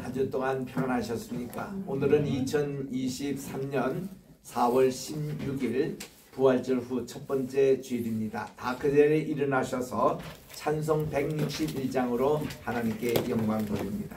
한 주 동안 평안하셨습니까? 오늘은 2023년 4월 16일 부활절 후 첫 번째 주일입니다. 다 그 자리에 일어나셔서 찬송 161장으로 하나님께 영광 돌립니다.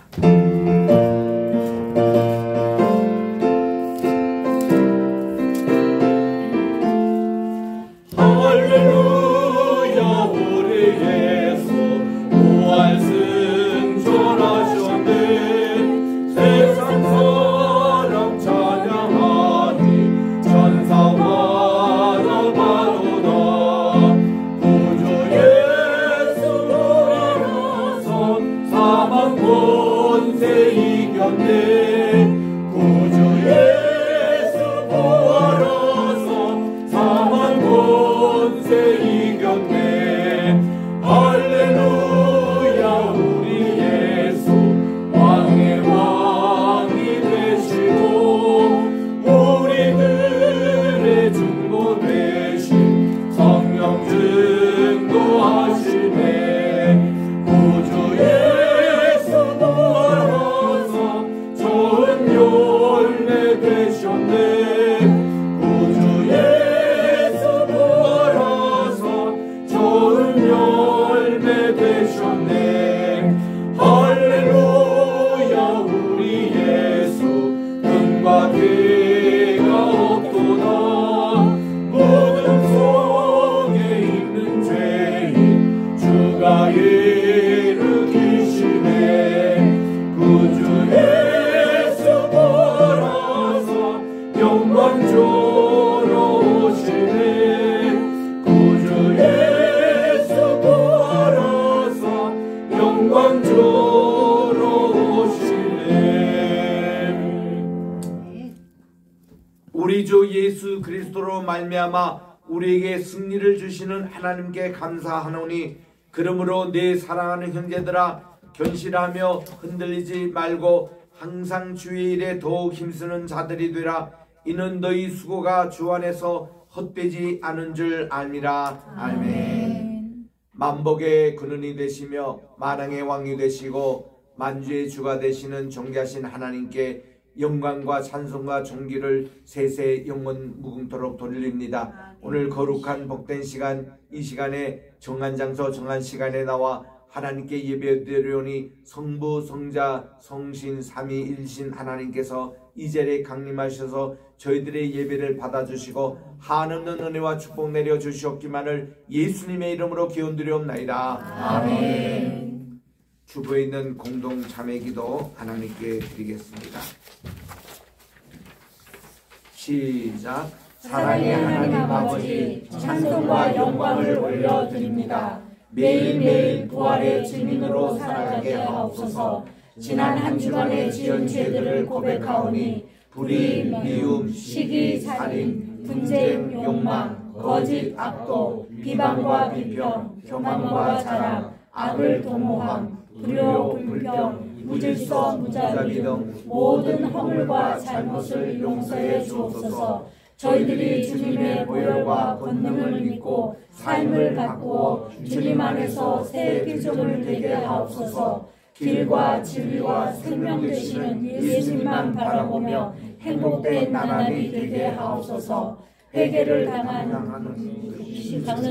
우리 주 예수 그리스도로 말미암아 우리에게 승리를 주시는 하나님께 감사하노니, 그러므로 내 사랑하는 형제들아, 견실하며 흔들리지 말고 항상 주의 일에 더욱 힘쓰는 자들이 되라. 이는 너희 수고가 주 안에서 헛되지 않은 줄 알미라. 아멘. 만복의 근원이 되시며 만왕의 왕이 되시고 만주의 주가 되시는 존귀하신 하나님께 영광과 찬송과 존귀를 세세 영원 무궁토록 돌립니다. 오늘 거룩한 복된 시간, 이 시간에 정한 장소 정한 시간에 나와 하나님께 예배드리오니, 성부 성자 성신 삼위일신 하나님께서 이 자리에 강림하셔서 저희들의 예배를 받아주시고 한없는 은혜와 축복 내려 주시옵기만을 예수님의 이름으로 기원드리옵나이다. 아멘. 주부에 있는 공동 자매기도 하나님께 드리겠습니다. 시작. 사랑의 하나님 아버지, 찬송과 영광을 올려드립니다. 매일매일 부활의 증인으로 살아가게 하옵소서. 지난 한 주간의 지은 죄들을 고백하오니, 불의, 미움, 시기, 살인, 분쟁, 욕망, 거짓, 악도, 비방과 비평, 교만과 자랑, 악을 도모함, 불효, 불평, 무질서, 무자비 등 모든 허물과 잘못을 용서해 주옵소서. 저희들이 주님의 보혈과 권능을 믿고 삶을 바꾸어 주님 안에서 새 피조물 되게 하옵소서. 길과 진리와 생명 되시는 예수님만 바라보며 행복된 나날이 되게 하옵소서. 회개를 당하는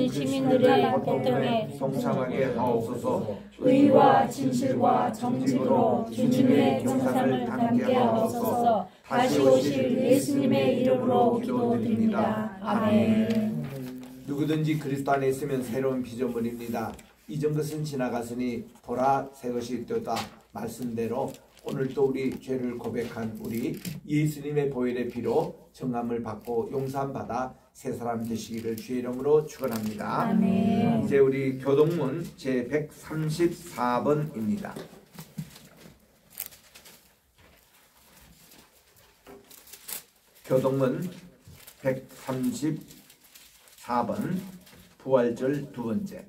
시민들의 고통에 동참하게 하옵소서. 의와 진실과 정직으로 주님의 경상을 담게 하옵소서. 다시 오실 예수님의 이름으로 기도드립니다. 아멘. 누구든지 그리스도 안에 있으면 새로운 피조물입니다. 이전 것은 지나갔으니 보라 새 것이 되었다 말씀대로 오늘 또 우리 죄를 고백한 우리 예수님의 보혈의 피로 정함을 받고 용서함 받아 새 사람 되시기를 주의 이름으로 축원합니다. 아멘. 이제 우리 교동문 제 134번입니다. 교동문 134번 부활절 두 번째.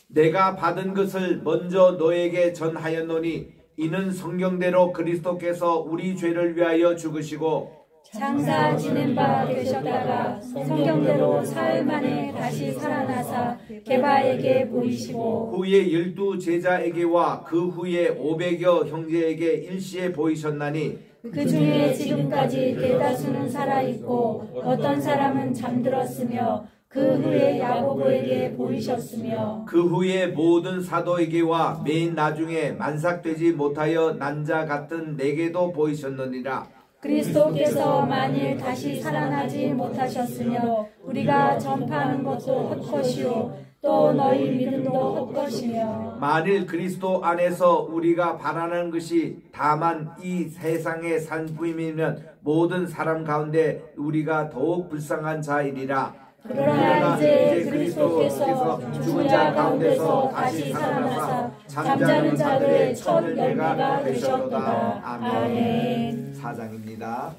내가 받은 것을 먼저 너에게 전하였노니, 이는 성경대로 그리스도께서 우리 죄를 위하여 죽으시고 장사 지낸 바 되셨다가 성경대로 사흘 만에 다시 살아나사 게바에게 보이시고 후에 12 제자에게와 그 후에 500여 형제에게 일시에 보이셨나니 그 중에 지금까지 대다수는 살아있고 어떤 사람은 잠들었으며 그 후에 야고보에게 보이셨으며 그 후에 모든 사도에게와 맨 나중에 만삭되지 못하여 난 자 같은 내게도 보이셨느니라. 그리스도께서 만일 다시 살아나지 못하셨으며 우리가 전파하는 것도 헛것이요 또 너희 믿음도 헛것이며 만일 그리스도 안에서 우리가 바라는 것이 다만 이 세상의 산부임이면 모든 사람 가운데 우리가 더욱 불쌍한 자이리라. 그러나 이제 그리스도께서 죽은 자 가운데서 다시 살아나사 잠자는 자들의 첫 열매가 되셨도다. 아멘. 4장입니다.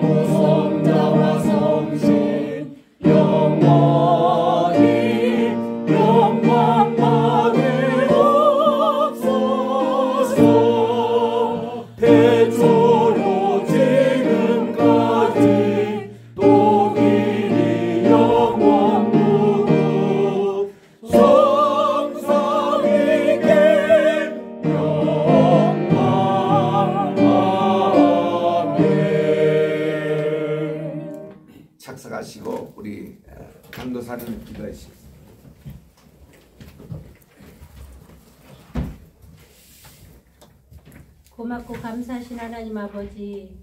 성부성자와 성신 영원히 영광 받으옵소서. 태초로 지금까지 또 길이 영원 무궁 성삼위께 영광. 아멘. 착석하시고 우리 강도사님 기도하시겠습니다. 고맙고 감사하신 하나님 아버지,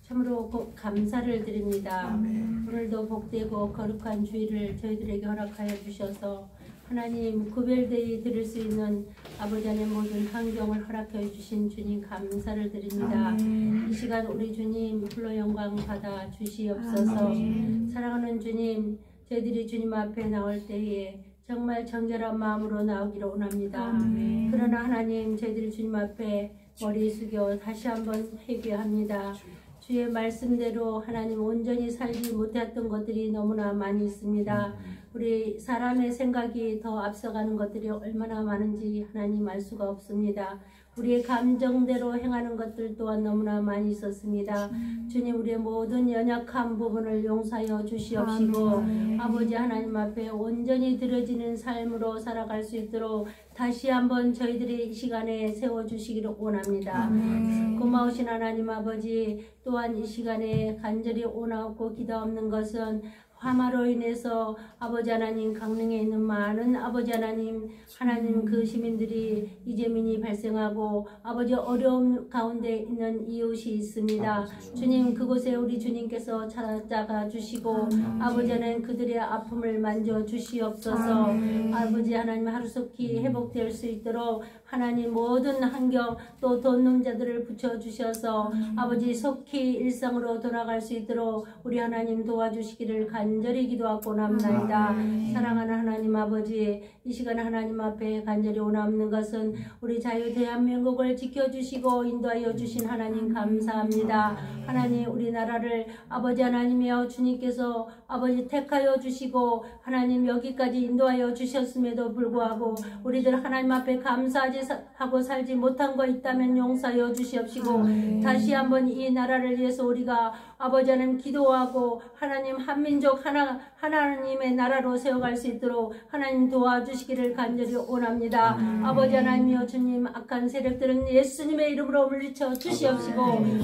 참으로 감사를 드립니다. 아멘. 오늘도 복되고 거룩한 주일을 저희들에게 허락하여 주셔서 하나님 구별되이 들을 수 있는 아버지 안의 모든 환경을 허락하여 주신 주님 감사를 드립니다. 아멘. 이 시간 우리 주님 홀로 영광 받아 주시옵소서. 아멘. 사랑하는 주님, 저희들이 주님 앞에 나올 때에 정말 정결한 마음으로 나오기를 원합니다. 아멘. 그러나 하나님, 저희들이 주님 앞에 머리 숙여 다시 한번 회개합니다. 주의 말씀대로 하나님 온전히 살지 못했던 것들이 너무나 많이 있습니다. 우리 사람의 생각이 더 앞서가는 것들이 얼마나 많은지 하나님 알 수가 없습니다. 우리의 감정대로 행하는 것들 또한 너무나 많이 있었습니다. 주님, 우리의 모든 연약한 부분을 용서하여 주시옵시고 아멘. 아버지 하나님 앞에 온전히 드려지는 삶으로 살아갈 수 있도록 다시 한번 저희들이 이 시간에 세워주시기를 원합니다. 아멘. 고마우신 하나님 아버지, 또한 이 시간에 간절히 원하고 기도하는 것은 화마로 인해서 아버지 하나님 강릉에 있는 많은 아버지 하나님 그 시민들이 이재민이 발생하고 아버지 어려움 가운데 있는 이웃이 있습니다. 주님, 그곳에 우리 주님께서 찾아가 주시고 아버지 하나님 그들의 아픔을 만져 주시옵소서. 아버지 하나님 하루속히 회복될 수 있도록 하나님 모든 환경 또 돕는 자들을 붙여주셔서 아버지 속히 일상으로 돌아갈 수 있도록 우리 하나님 도와주시기를 간절히 기도하고 남나이다. 사랑하는 하나님 아버지, 이 시간 하나님 앞에 간절히 원하는 것은 우리 자유 대한민국을 지켜주시고 인도하여 주신 하나님 감사합니다. 하나님, 우리나라를 아버지 하나님이여 주님께서 아버지 택하여 주시고 하나님 여기까지 인도하여 주셨음에도 불구하고 우리들 하나님 앞에 감사하지 하고 살지 못한 거 있다면 용서하여 주시옵시고 다시 한번 이 나라를 위해서 우리가 아버지 하나님 기도하고 하나님 한민족 하나님의 나라로 세워갈 수 있도록 하나님 도와주시기를 간절히 원합니다. 아버지 하나님이여 주님, 악한 세력들은 예수님의 이름으로 물리쳐 주시옵시고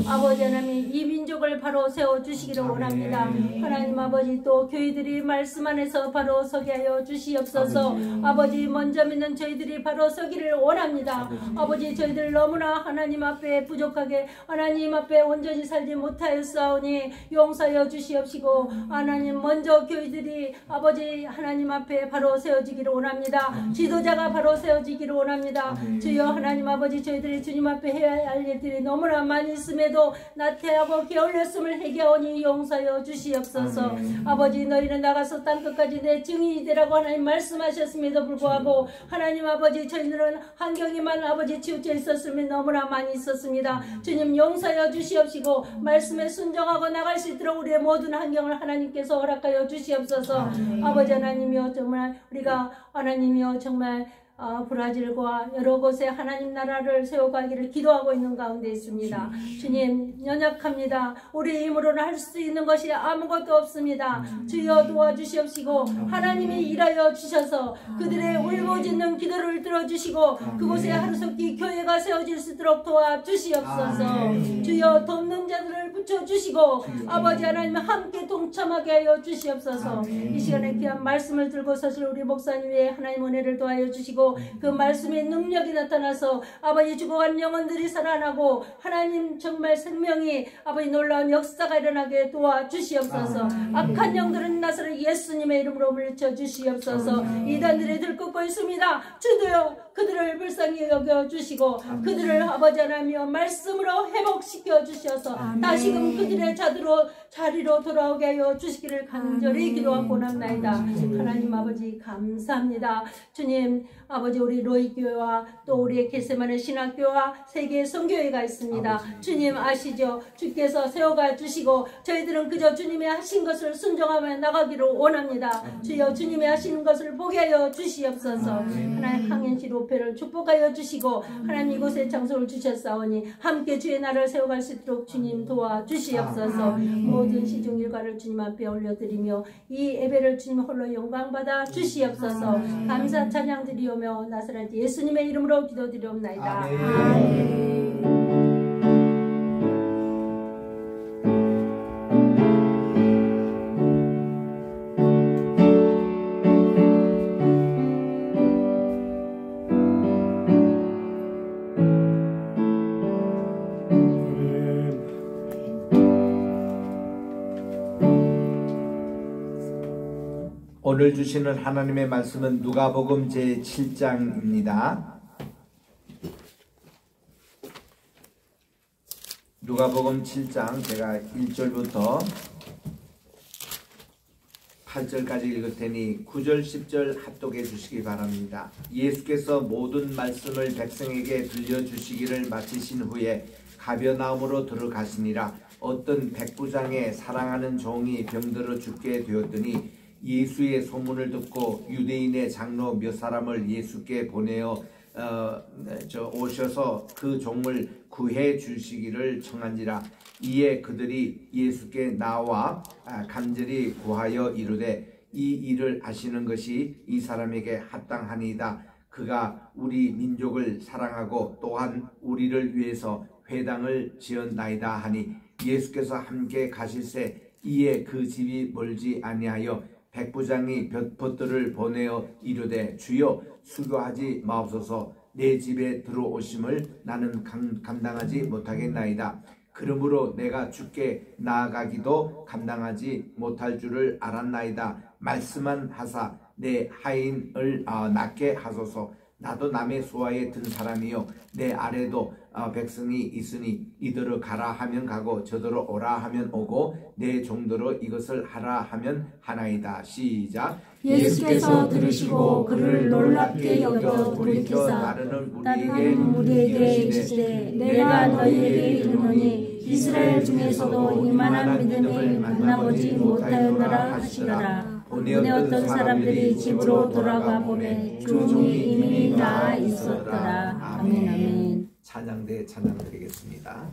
아버지 하나님 이 민족을 바로 세워주시기를 원합니다. 하나님 아버지, 또 교회들이 말씀 안에서 바로 서게 하여 주시옵소서. 아버지, 먼저 믿는 저희들이 바로 서기를 원합니다. 아버지, 저희들 너무나 하나님 앞에 부족하게 하나님 앞에 온전히 살지 못하였사오니 용서하여 주시옵시고 하나님 먼저 교회들이 아버지 하나님 앞에 바로 세워지기를 원합니다. 지도자가 바로 세워지기를 원합니다. 주여 하나님 아버지, 저희들이 주님 앞에 해야 할 일들이 너무나 많이 있음에도 나태하고 게을렀음을 회개하오니 용서하여 주시옵소서. 아버지, 너희는 나가서 땅끝까지 내 증인이 되라고 하나님 말씀하셨음에도 불구하고 하나님 아버지, 저희들은 환경이만 아버지 치우쳐 있었으면 너무나 많이 있었습니다. 주님 용서하여 주시옵시고 말씀에 순종하여 감당하고 나갈 수 있도록 우리의 모든 환경을 하나님께서 허락하여 주시옵소서. 아버지 하나님이여 정말 우리가 하나님이여 정말 브라질과 여러 곳에 하나님 나라를 세워가기를 기도하고 있는 가운데 있습니다. 주님 연약합니다. 우리 힘으로는 할 수 있는 것이 아무것도 없습니다. 주여 도와주시옵시고 하나님이 일하여 주셔서 그들의 울부짖는 기도를 들어주시고 그곳에 하루속히 교회가 세워질 수 있도록 도와주시옵소서. 주여 돕는 자들을 붙여주시고 아버지 하나님 함께 동참하게 하여 주시옵소서. 이 시간에 귀한 말씀을 들고 서실 우리 목사님의 하나님 은혜를 도와여 주시고 그 말씀의 능력이 나타나서 아버지 죽어간 영혼들이 살아나고 하나님 정말 생명이 아버지 놀라운 역사가 일어나게 도와주시옵소서. 악한 영들은 나사렛 예수님의 이름으로 물리쳐 주시옵소서. 이단들이 들끓고 있습니다. 주도여 그들을 불쌍히 여겨주시고 그들을 아버지 하나님이여 말씀으로 회복시켜 주셔서 다시금 그들의 자리로 돌아오게 하여 주시기를 간절히 기도하고 원합나이다. 하나님 아버지 감사합니다. 주님 아버지 우리 로이교회와 또 우리의 겟세마네 신학교와 세계의 선교회가 있습니다. 주님 아시죠? 주께서 세워가 주시고 저희들은 그저 주님의 하신 것을 순종하며 나가기를 원합니다. 주여 주님의 하시는 것을 보게 하여 주시옵소서. 하나님 항현실 오페를 축복하여 주시고 하나님 이곳에 장소를 주셨사오니 함께 주의 나라를 세워갈 수 있도록 주님 도와주시옵소서. 모든 시중 일과를 주님 앞에 올려드리며 이 예배를 주님 홀로 영광받아 주시옵소서. 감사 찬양 드리오며 나사렛 예수님의 이름으로 기도드리옵나이다. 아멘. 오늘 주시는 하나님의 말씀은 누가복음 제7장입니다. 누가복음 7장 제가 1절부터 8절까지 읽을 테니 9절 10절 합독해 주시기 바랍니다. 예수께서 모든 말씀을 백성에게 들려주시기를 마치신 후에 가버나움으로 들어가시니라. 어떤 백부장의 사랑하는 종이 병들어 죽게 되었더니 예수의 소문을 듣고 유대인의 장로 몇 사람을 예수께 보내어 오셔서 그 종을 구해 주시기를 청한지라. 이에 그들이 예수께 나와 간절히 구하여 이르되 이 일을 하시는 것이 이 사람에게 합당하니이다. 그가 우리 민족을 사랑하고 또한 우리를 위해서 회당을 지었나이다 하니 예수께서 함께 가실새 이에 그 집이 멀지 아니하여 백부장이 벗들을 보내어 이르되 주여 수고하지 마옵소서. 내 집에 들어오심을 나는 감당하지 못하겠나이다. 그러므로 내가 주께 나아가기도 감당하지 못할 줄을 알았나이다. 말씀만 하사 내 하인을 낫게 하소서. 나도 남의 수하에 든 사람이요 내 아래도 백성이 있으니 이더러 가라 하면 가고 저더러 오라 하면 오고 내 종대로 이것을 하라 하면 하나이다. 시작. 예수께서 들으시고 그를 놀랍게 여겨 돌이키사 나는 우리에게 이르시되 내가 너희에게 이르노니 이스라엘 중에서도 이만한 믿음을 만나보지 못하였노라 하시더라. 오늘 어떤 사람들이 집으로 돌아가 보매 종이 이미 나아 있었더라. 아멘. 아멘. 찬양대 찬양 드리겠습니다.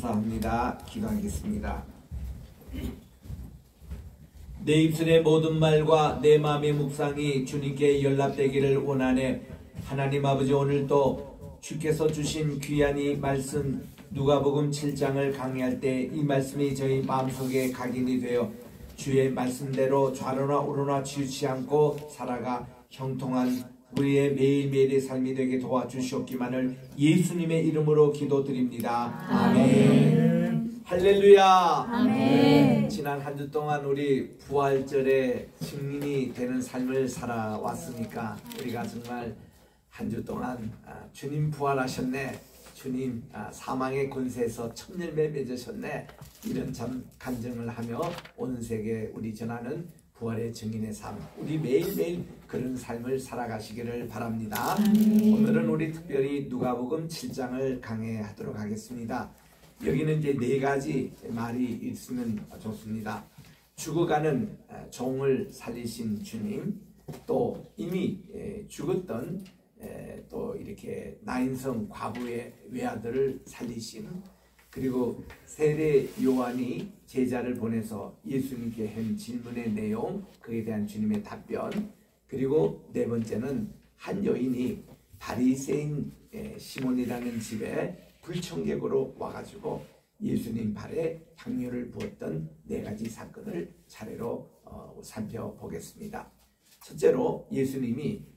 감사합니다. 기도하겠습니다. 내 입술의 모든 말과 내 마음의 묵상이 주님께 연락되기를 원하네. 하나님 아버지, 오늘도 주께서 주신 귀한 이 말씀 누가복음 7장을 강의할 때 이 말씀이 저희 마음속에 각인이 되어 주의 말씀대로 좌로나 우로나 치우치 않고 살아가 형통한 우리의 매일매일의 삶이 되게 도와주시옵기만을 예수님의 이름으로 기도드립니다. 아멘. 할렐루야. 아멘. 지난 한 주 동안 우리 부활절에 증인이 되는 삶을 살아왔으니까 우리가 정말 한 주 동안 주님 부활하셨네, 주님 사망의 권세에서 첫 열매 맺으셨네, 이런 참 간증을 하며 온 세계 우리 전하는 부활의 증인의 삶, 우리 매일매일 그런 삶을 살아가시기를 바랍니다. 오늘은 우리 특별히 누가복음 7장을 강해하도록 하겠습니다. 여기는 이제 4가지 말이 있으면 좋습니다. 죽어가는 종을 살리신 주님, 또 이미 죽었던 또 이렇게 나인성 과부의 외아들을 살리신, 그리고 세례 요한이 제자를 보내서 예수님께 한 질문의 내용, 그에 대한 주님의 답변, 그리고 4번째는 한 여인이 바리새인 시몬이라는 집에 불청객으로 와가지고 예수님 발에 향료를 부었던 4가지 사건을 차례로 살펴보겠습니다. 첫째로 예수님이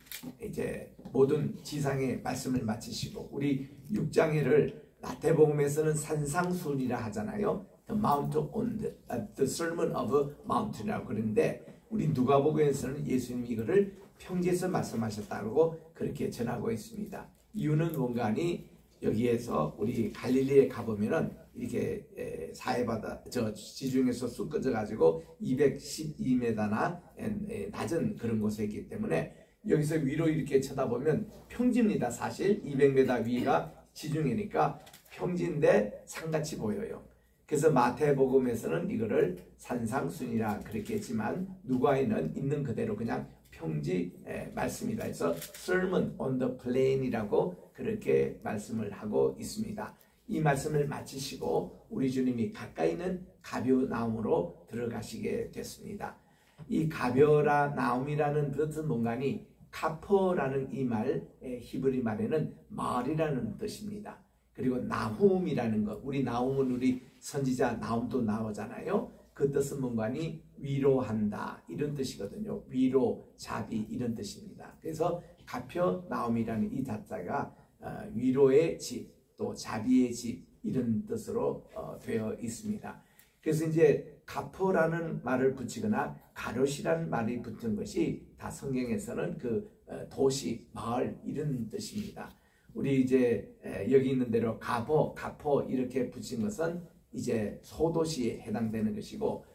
이제 모든 지상의 말씀을 마치시고, 우리 6장회를 마태복음에서는 산상순이라 하잖아요. The Mount on the Sermon of Mount이라고 그러는데, 우리 누가복음에서는 예수님이 이거를 평지에서 말씀하셨다고 그렇게 전하고 있습니다. 이유는 뭔가니, 여기에서 우리 갈릴리에 가보면은 이렇게 사해바다 저 지중에서 쑥 꺼져 가지고 212m나 낮은 그런 곳에 있기 때문에 여기서 위로 이렇게 쳐다보면 평지입니다. 사실 200m 위가 지중해니까 평지인데 산같이 보여요. 그래서 마태복음에서는 이거를 산상순이라 그렇게 했지만 누가에는 있는 그대로 그냥 평지 말씀이다 해서 Sermon on the Plain이라고 그렇게 말씀을 하고 있습니다. 이 말씀을 마치시고 우리 주님이 가까이 있는 가벼나움으로 들어가시게 됐습니다. 이 가벼나움이라는 뜻은 뭔가니, 카퍼라는 이 말, 히브리 말에는 마을이라는 뜻입니다. 그리고 나훔이라는 것, 우리 나훔은 우리 선지자 나훔도 나오잖아요. 그 뜻은 뭔가니 위로한다, 이런 뜻이거든요. 위로, 자비, 이런 뜻입니다. 그래서 가벼나움이라는 이 자자가 위로의 집, 또 자비의 집, 이런 뜻으로 되어 있습니다. 그래서 이제 가퍼라는 말을 붙이거나 가롯이라는 말이 붙은 것이 다 성경에서는 그 도시, 마을, 이런 뜻입니다. 우리 이제 여기 있는 대로 가포 이렇게 붙인 것은 이제 소도시에 해당되는 것이고,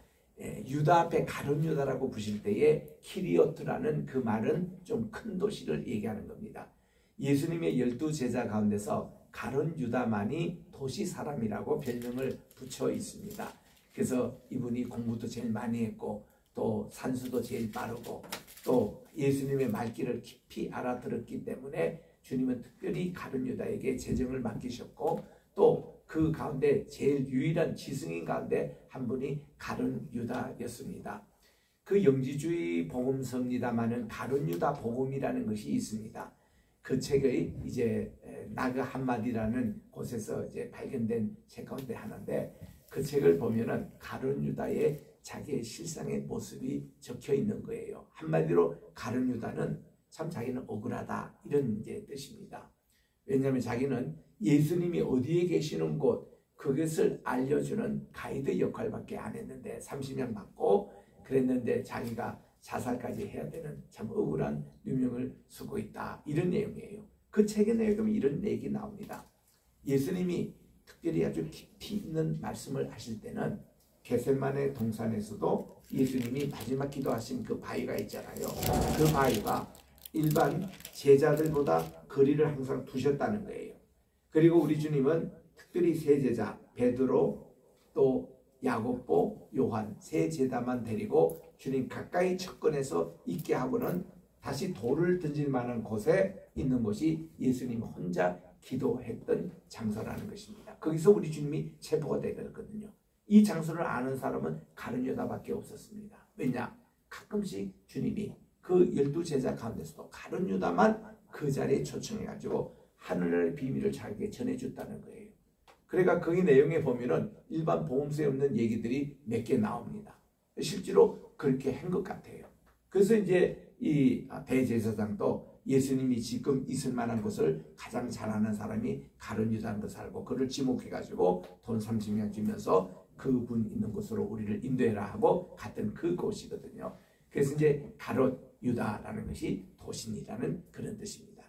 유다 앞에 가룟 유다라고 부실 때에 키리오트라는 그 말은 좀 큰 도시를 얘기하는 겁니다. 예수님의 12제자 가운데서 가룟 유다만이 도시 사람이라고 별명을 붙여 있습니다. 그래서 이분이 공부도 제일 많이 했고, 또 산수도 제일 빠르고, 또 예수님의 말귀를 깊이 알아들었기 때문에 주님은 특별히 가룟 유다에게 재정을 맡기셨고, 또 그 가운데 제일 유일한 지승인 가운데 한 분이 가룟 유다였습니다. 그 영지주의 복음서입니다마는 가룟 유다 복음이라는 것이 있습니다. 그 책의 이제 나그 한마디라는 곳에서 이제 발견된 책 가운데 하나인데, 그 책을 보면은 가룟 유다의 자기의 실상의 모습이 적혀 있는 거예요. 한마디로 가룟 유다는 참 자기는 억울하다, 이런 이제 뜻입니다. 왜냐하면 자기는 예수님이 어디에 계시는 곳, 그것을 알려주는 가이드 역할밖에 안 했는데 30년 받고 그랬는데 자기가 자살까지 해야 되는 참 억울한 누명을 쓰고 있다, 이런 내용이에요. 그 책의 내용에 이런 얘기 나옵니다. 예수님이 특별히 아주 깊이 있는 말씀을 하실 때는 겟세마네 동산에서도 예수님이 마지막 기도하신 그 바위가 있잖아요. 그 바위가 일반 제자들보다 거리를 항상 두셨다는 거예요. 그리고 우리 주님은 특별히 3제자 베드로, 또 야고보, 요한 3제자만 데리고 주님 가까이 접근해서 있게 하고는 다시 돌을 던질 만한 곳에 있는 곳이 예수님 혼자 기도했던 장소라는 것입니다. 거기서 우리 주님이 체포가 되거든요. 이 장소를 아는 사람은 가룟 유다밖에 없었습니다. 왜냐? 가끔씩 주님이 그 12제자 가운데서도 가룟 유다만 그 자리에 초청해가지고 하늘의 비밀을 자기에게 전해줬다는 거예요. 그러니까 거기 내용에 보면은 일반 보험서에 없는 얘기들이 몇 개 나옵니다. 실제로 그렇게 한 것 같아요. 그래서 이제 이 대제사장도 예수님이 지금 있을 만한 곳을 가장 잘 아는 사람이 가룟 유다인 것을 알고 그를 지목해가지고 돈 30명 주면서 그분 있는 곳으로 우리를 인도해라 하고 갔던 그 곳이거든요. 그래서 이제 가룟 유다라는 것이 도신이라는 그런 뜻입니다.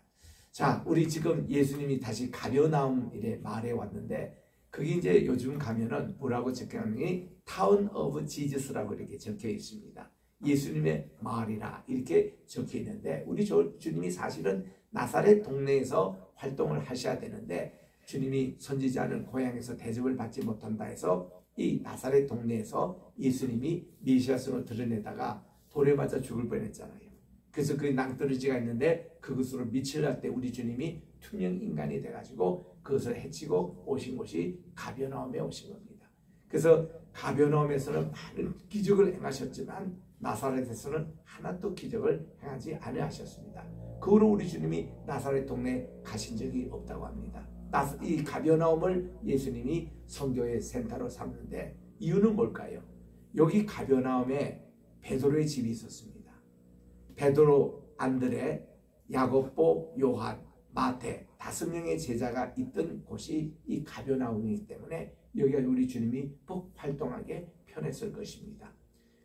자, 우리 지금 예수님이 다시 가버나움 이래 마을에 왔는데 그게 이제 요즘 가면은 뭐라고 적혀있니? 타운 오브 지저스라고 이렇게 적혀 있습니다. 예수님의 마을이라 이렇게 적혀 있는데 우리 주님이 사실은 나사렛 동네에서 활동을 하셔야 되는데 주님이 선지자는 고향에서 대접을 받지 못한다 해서 이 나사렛 동네에서 예수님이 메시아성을 드러내다가 돌에 맞아 죽을 뻔했잖아요. 그래서 그 낭떠러지가 있는데 그것으로 밑을 할 때 우리 주님이 투명 인간이 돼가지고 그것을 해치고 오신 곳이 가버나움에 오신 겁니다. 그래서 가버나움에서는 많은 기적을 행하셨지만 나사렛에서는 하나도 기적을 행하지 않으셨습니다. 그 후로 우리 주님이 나사렛 동네에 가신 적이 없다고 합니다. 이 가버나움을 예수님이 선교의 센터로 삼는데 이유는 뭘까요? 여기 가버나움에 베드로의 집이 있었습니다. 베드로, 안드레, 야고보, 요한, 마태 5명의 제자가 있던 곳이 이 가버나움이기 때문에 여기가 우리 주님이 복 활동하게 편했을 것입니다.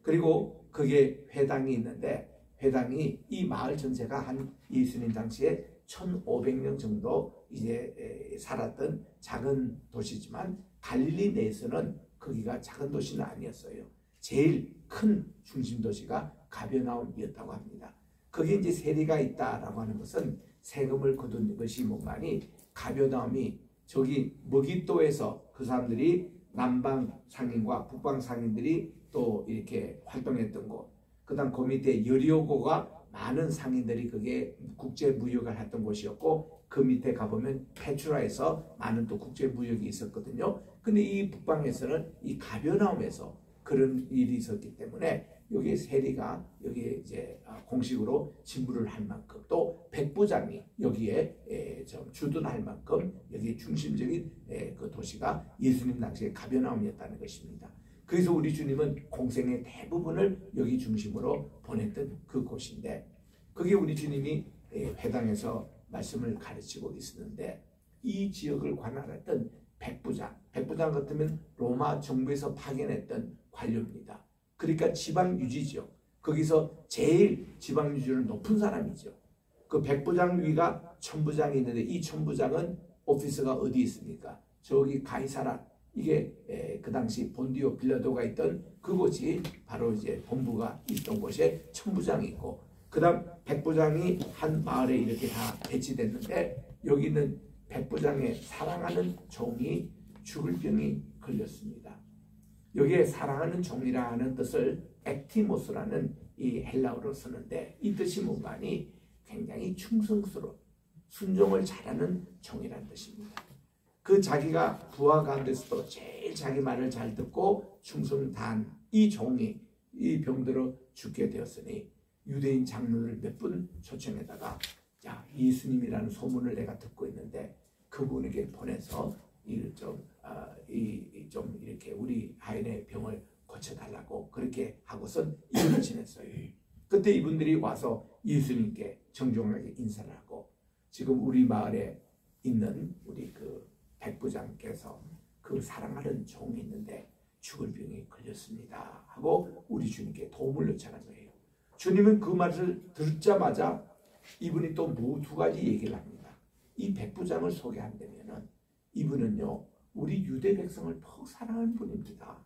그리고 그게 회당이 있는데 회당이 이 마을 전체가 한 예수님 당시에 1,500명 정도 이제 살았던 작은 도시지만 갈릴리 내에서는 거기가 작은 도시는 아니었어요. 제일 큰 중심 도시가 가버나움이었다고 합니다. 거기에 이제 세리가 있다라고 하는 것은 세금을 거둔 것이 뭔가니 가버나움이 저기 머깃도에서 그 사람들이 남방 상인과 북방 상인들이 또 이렇게 활동했던 곳, 그 다음 그 밑에 여리고가 많은 상인들이 그게 국제 무역을 했던 곳이었고 그 밑에 가보면 페트라에서 많은 또 국제 무역이 있었거든요. 근데 이 북방에서는 이 가버나움에서 그런 일이 있었기 때문에 여기 세리가 여기에 이제 공식으로 직무를 할 만큼 또 백부장이 여기에 좀 주둔할 만큼 여기 중심적인 그 도시가 예수님 당시에 가버나움이었다는 것입니다. 그래서 우리 주님은 공생의 대부분을 여기 중심으로 보냈던 그 곳인데 그게 우리 주님이 회당에서 말씀을 가르치고 있었는데 이 지역을 관할했던 백부장 같으면 로마 정부에서 파견했던 관료입니다. 그러니까 지방 유지죠. 거기서 제일 지방 유지를 높은 사람이죠. 그 백부장 위가 천부장이 있는데 이 천부장은 오피스가 어디 있습니까? 저기 가이사라 이게 그 당시 본디오 빌라도가 있던 그곳이 바로 이제 본부가 있던 곳에 천부장이 있고 그다음 백부장이 한 마을에 이렇게 다 배치됐는데 여기는 백부장의 사랑하는 종이 죽을 병이 걸렸습니다. 여기에 사랑하는 종이라는 뜻을 액티모스라는 이 헬라어로 쓰는데 이 뜻이 뭔가니 굉장히 충성스러운 순종을 잘하는 종이라는 뜻입니다. 그 자기가 부하 가운데서도 제일 자기 말을 잘 듣고 충성 다한 이 종이 이 병들어 죽게 되었으니 유대인 장로를 몇 분 초청해다가 야 예수님이라는 소문을 내가 듣고 있는데 그분에게 보내서 좀 이렇게 우리 아이의 병을 고쳐달라고 그렇게 하고선 일을 지냈어요. 그때 이분들이 와서 예수님께 정중하게 인사를 하고 지금 우리 마을에 있는 우리 그 백부장께서 그 사랑하는 종이 있는데 죽을 병이 걸렸습니다 하고 우리 주님께 도움을 요청한 거예요. 주님은 그 말을 듣자마자 이분이 또 두 가지 얘기를 합니다. 이 백부장을 소개한다면은 이분은요 우리 유대 백성을 퍽 사랑하는 분입니다.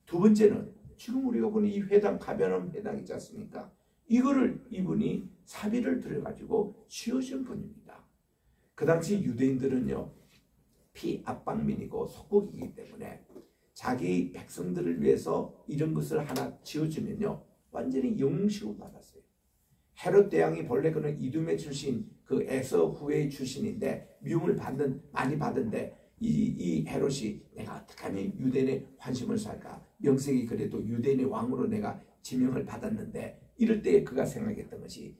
두 번째는 지금 우리가 보는 이 회당 가버나움 회당 있지 않습니까? 이거를 이분이 사비를 들여가지고 지어준 분입니다. 그 당시 유대인들은요 피압방민이고 속국이기 때문에 자기 백성들을 위해서 이런 것을 하나 지어주면요 완전히 영웅식으로 받았어요. 헤롯 대왕이 본래 그는 이두메 출신 그 에서 후의 출신인데 미움을 많이 받은데 이 헤롯이 내가 어떡하니 유대인의 환심을 살까? 명색이 그래도 유대인의 왕으로 내가 지명을 받았는데 이럴 때 그가 생각했던 것이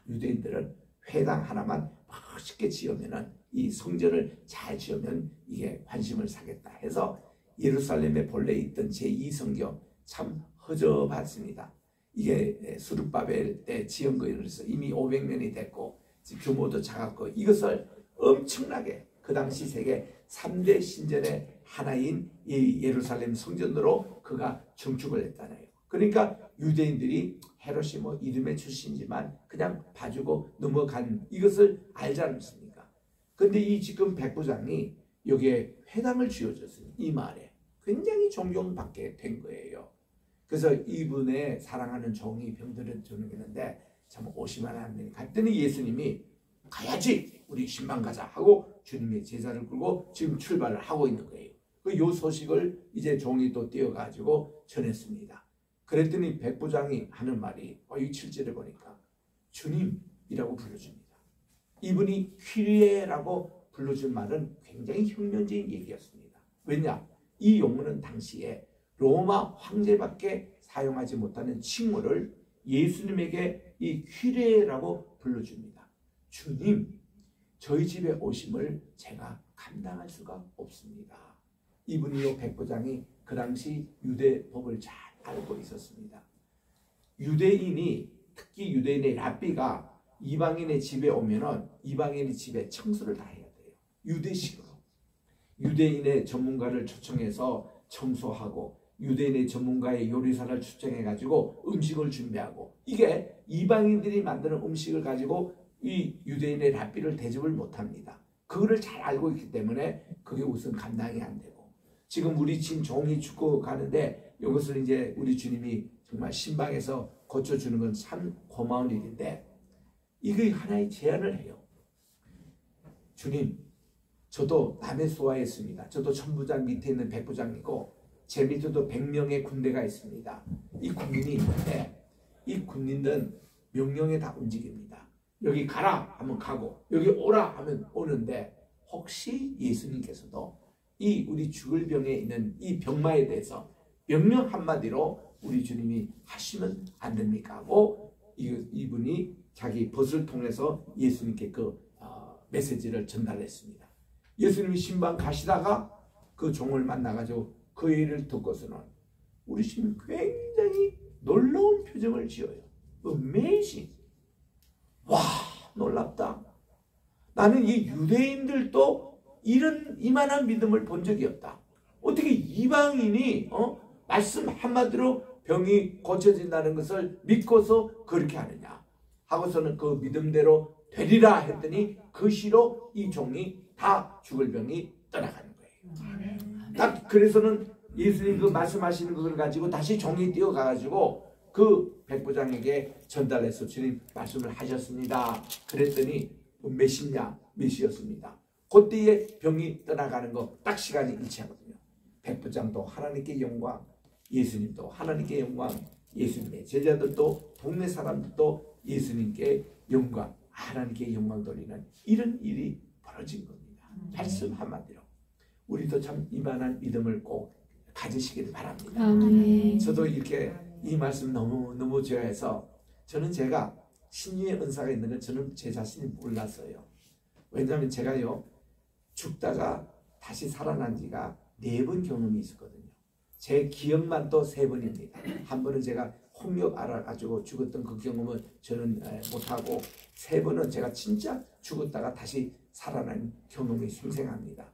유대인들은 회당 하나만 멋있게 지으면은 이 성전을 잘 지으면 이게 환심을 사겠다 해서 예루살렘에 본래 있던 제2성경 참 허접했습니다. 이게 수르바벨 때 지은 거여서 이미 500년이 됐고 규모도 작았고 이것을 엄청나게 그 당시 세계 3대 신전의 하나인 이 예루살렘 성전으로 그가 증축을 했잖아요. 그러니까 유대인들이 헤롯이 뭐 이름의 출신이지만 그냥 봐주고 넘어간 이것을 알지 않습니까? 근데 이 지금 백부장이 여기에 회당을 지어줬어요. 이 말에 굉장히 존경받게 된 거예요. 그래서 이분의 사랑하는 종이 병들은 있는데 참 오시만 하는 갔더니 예수님이 가야지 우리 신방 가자 하고 주님의 제자를 끌고 지금 출발을 하고 있는 거예요. 요 소식을 이제 종이 또 띄어가지고 전했습니다. 그랬더니 백부장이 하는 말이 이 7절에 보니까 주님이라고 불러줍니다. 이분이 퀴리에라고 불러준 말은 굉장히 혁명적인 얘기였습니다. 왜냐? 이 용어는 당시에 로마 황제밖에 사용하지 못하는 칭호를 예수님에게 이 퀴리에라고 불러줍니다. 주님, 저희 집에 오심을 제가 감당할 수가 없습니다. 이분이요 백부장이 그 당시 유대법을 잘 알고 있었습니다. 유대인이 특히 유대인의 랍비가 이방인의 집에 오면은 이방인의 집에 청소를 다 해야 돼요. 유대식으로. 유대인의 전문가를 초청해서 청소하고 유대인의 전문가의 요리사를 초청해가지고 음식을 준비하고 이게 이방인들이 만드는 음식을 가지고 이 유대인의 랍비를 대접을 못합니다. 그거를 잘 알고 있기 때문에 그게 우선 감당이 안 되고 지금 우리 친 종이 죽고 가는데 이것을 이제 우리 주님이 정말 신방에서 고쳐주는 건 참 고마운 일인데 이게 하나의 제안을 해요. 주님, 저도 남의 소화했습니다. 저도 천부장 밑에 있는 백부장이고 제 밑에도 100명의 군대가 있습니다. 이 군인이 있는데 이 군인들은 명령에 다 움직입니다. 여기 가라 하면 가고 여기 오라 하면 오는데 혹시 예수님께서도 이 우리 죽을 병에 있는 이 병마에 대해서 명령 한마디로 우리 주님이 하시면 안 됩니까? 하고 이분이 자기 벗을 통해서 예수님께 그 메시지를 전달했습니다. 예수님이 신방 가시다가 그 종을 만나가지고 그 일을 듣고서는 우리 주님 굉장히 놀라운 표정을 지어요. Amazing. 와, 놀랍다. 나는 이 유대인들도 이만한 믿음을 본 적이 없다. 어떻게 이방인이 말씀 한마디로 병이 고쳐진다는 것을 믿고서 그렇게 하느냐 하고서는 그 믿음대로 되리라 했더니 그 시로 이 종이 다 죽을 병이 떠나가는 거예요. 딱 그래서는 예수님 그 말씀하시는 것을 가지고 다시 종이 뛰어가가지고 그 백부장에게 전달해서 주님 말씀을 하셨습니다. 그랬더니 몇시였습니다. 그때에 병이 떠나가는 거 딱 시간이 일치하거든요. 백부장도 하나님께 영광, 예수님도 하나님께 영광, 예수님의 제자들도 동네 사람들도 예수님께 영광, 하나님께 영광 돌리는 이런 일이 벌어진 겁니다. 말씀 한마디로 우리도 참 이만한 믿음을 꼭 가지시길 바랍니다. 저도 이렇게 이 말씀 너무 좋아해서 저는 제가 신유의 은사가 있는 건 저는 제 자신이 몰랐어요. 왜냐하면 제가요 죽다가 다시 살아난 지가 4번 경험이 있었거든요. 제 기억만 또 3번입니다. 한 번은 제가 홍역 알아가지고 죽었던 그 경험은 저는 못하고 3번은 제가 진짜 죽었다가 다시 살아난 경험이 생생합니다.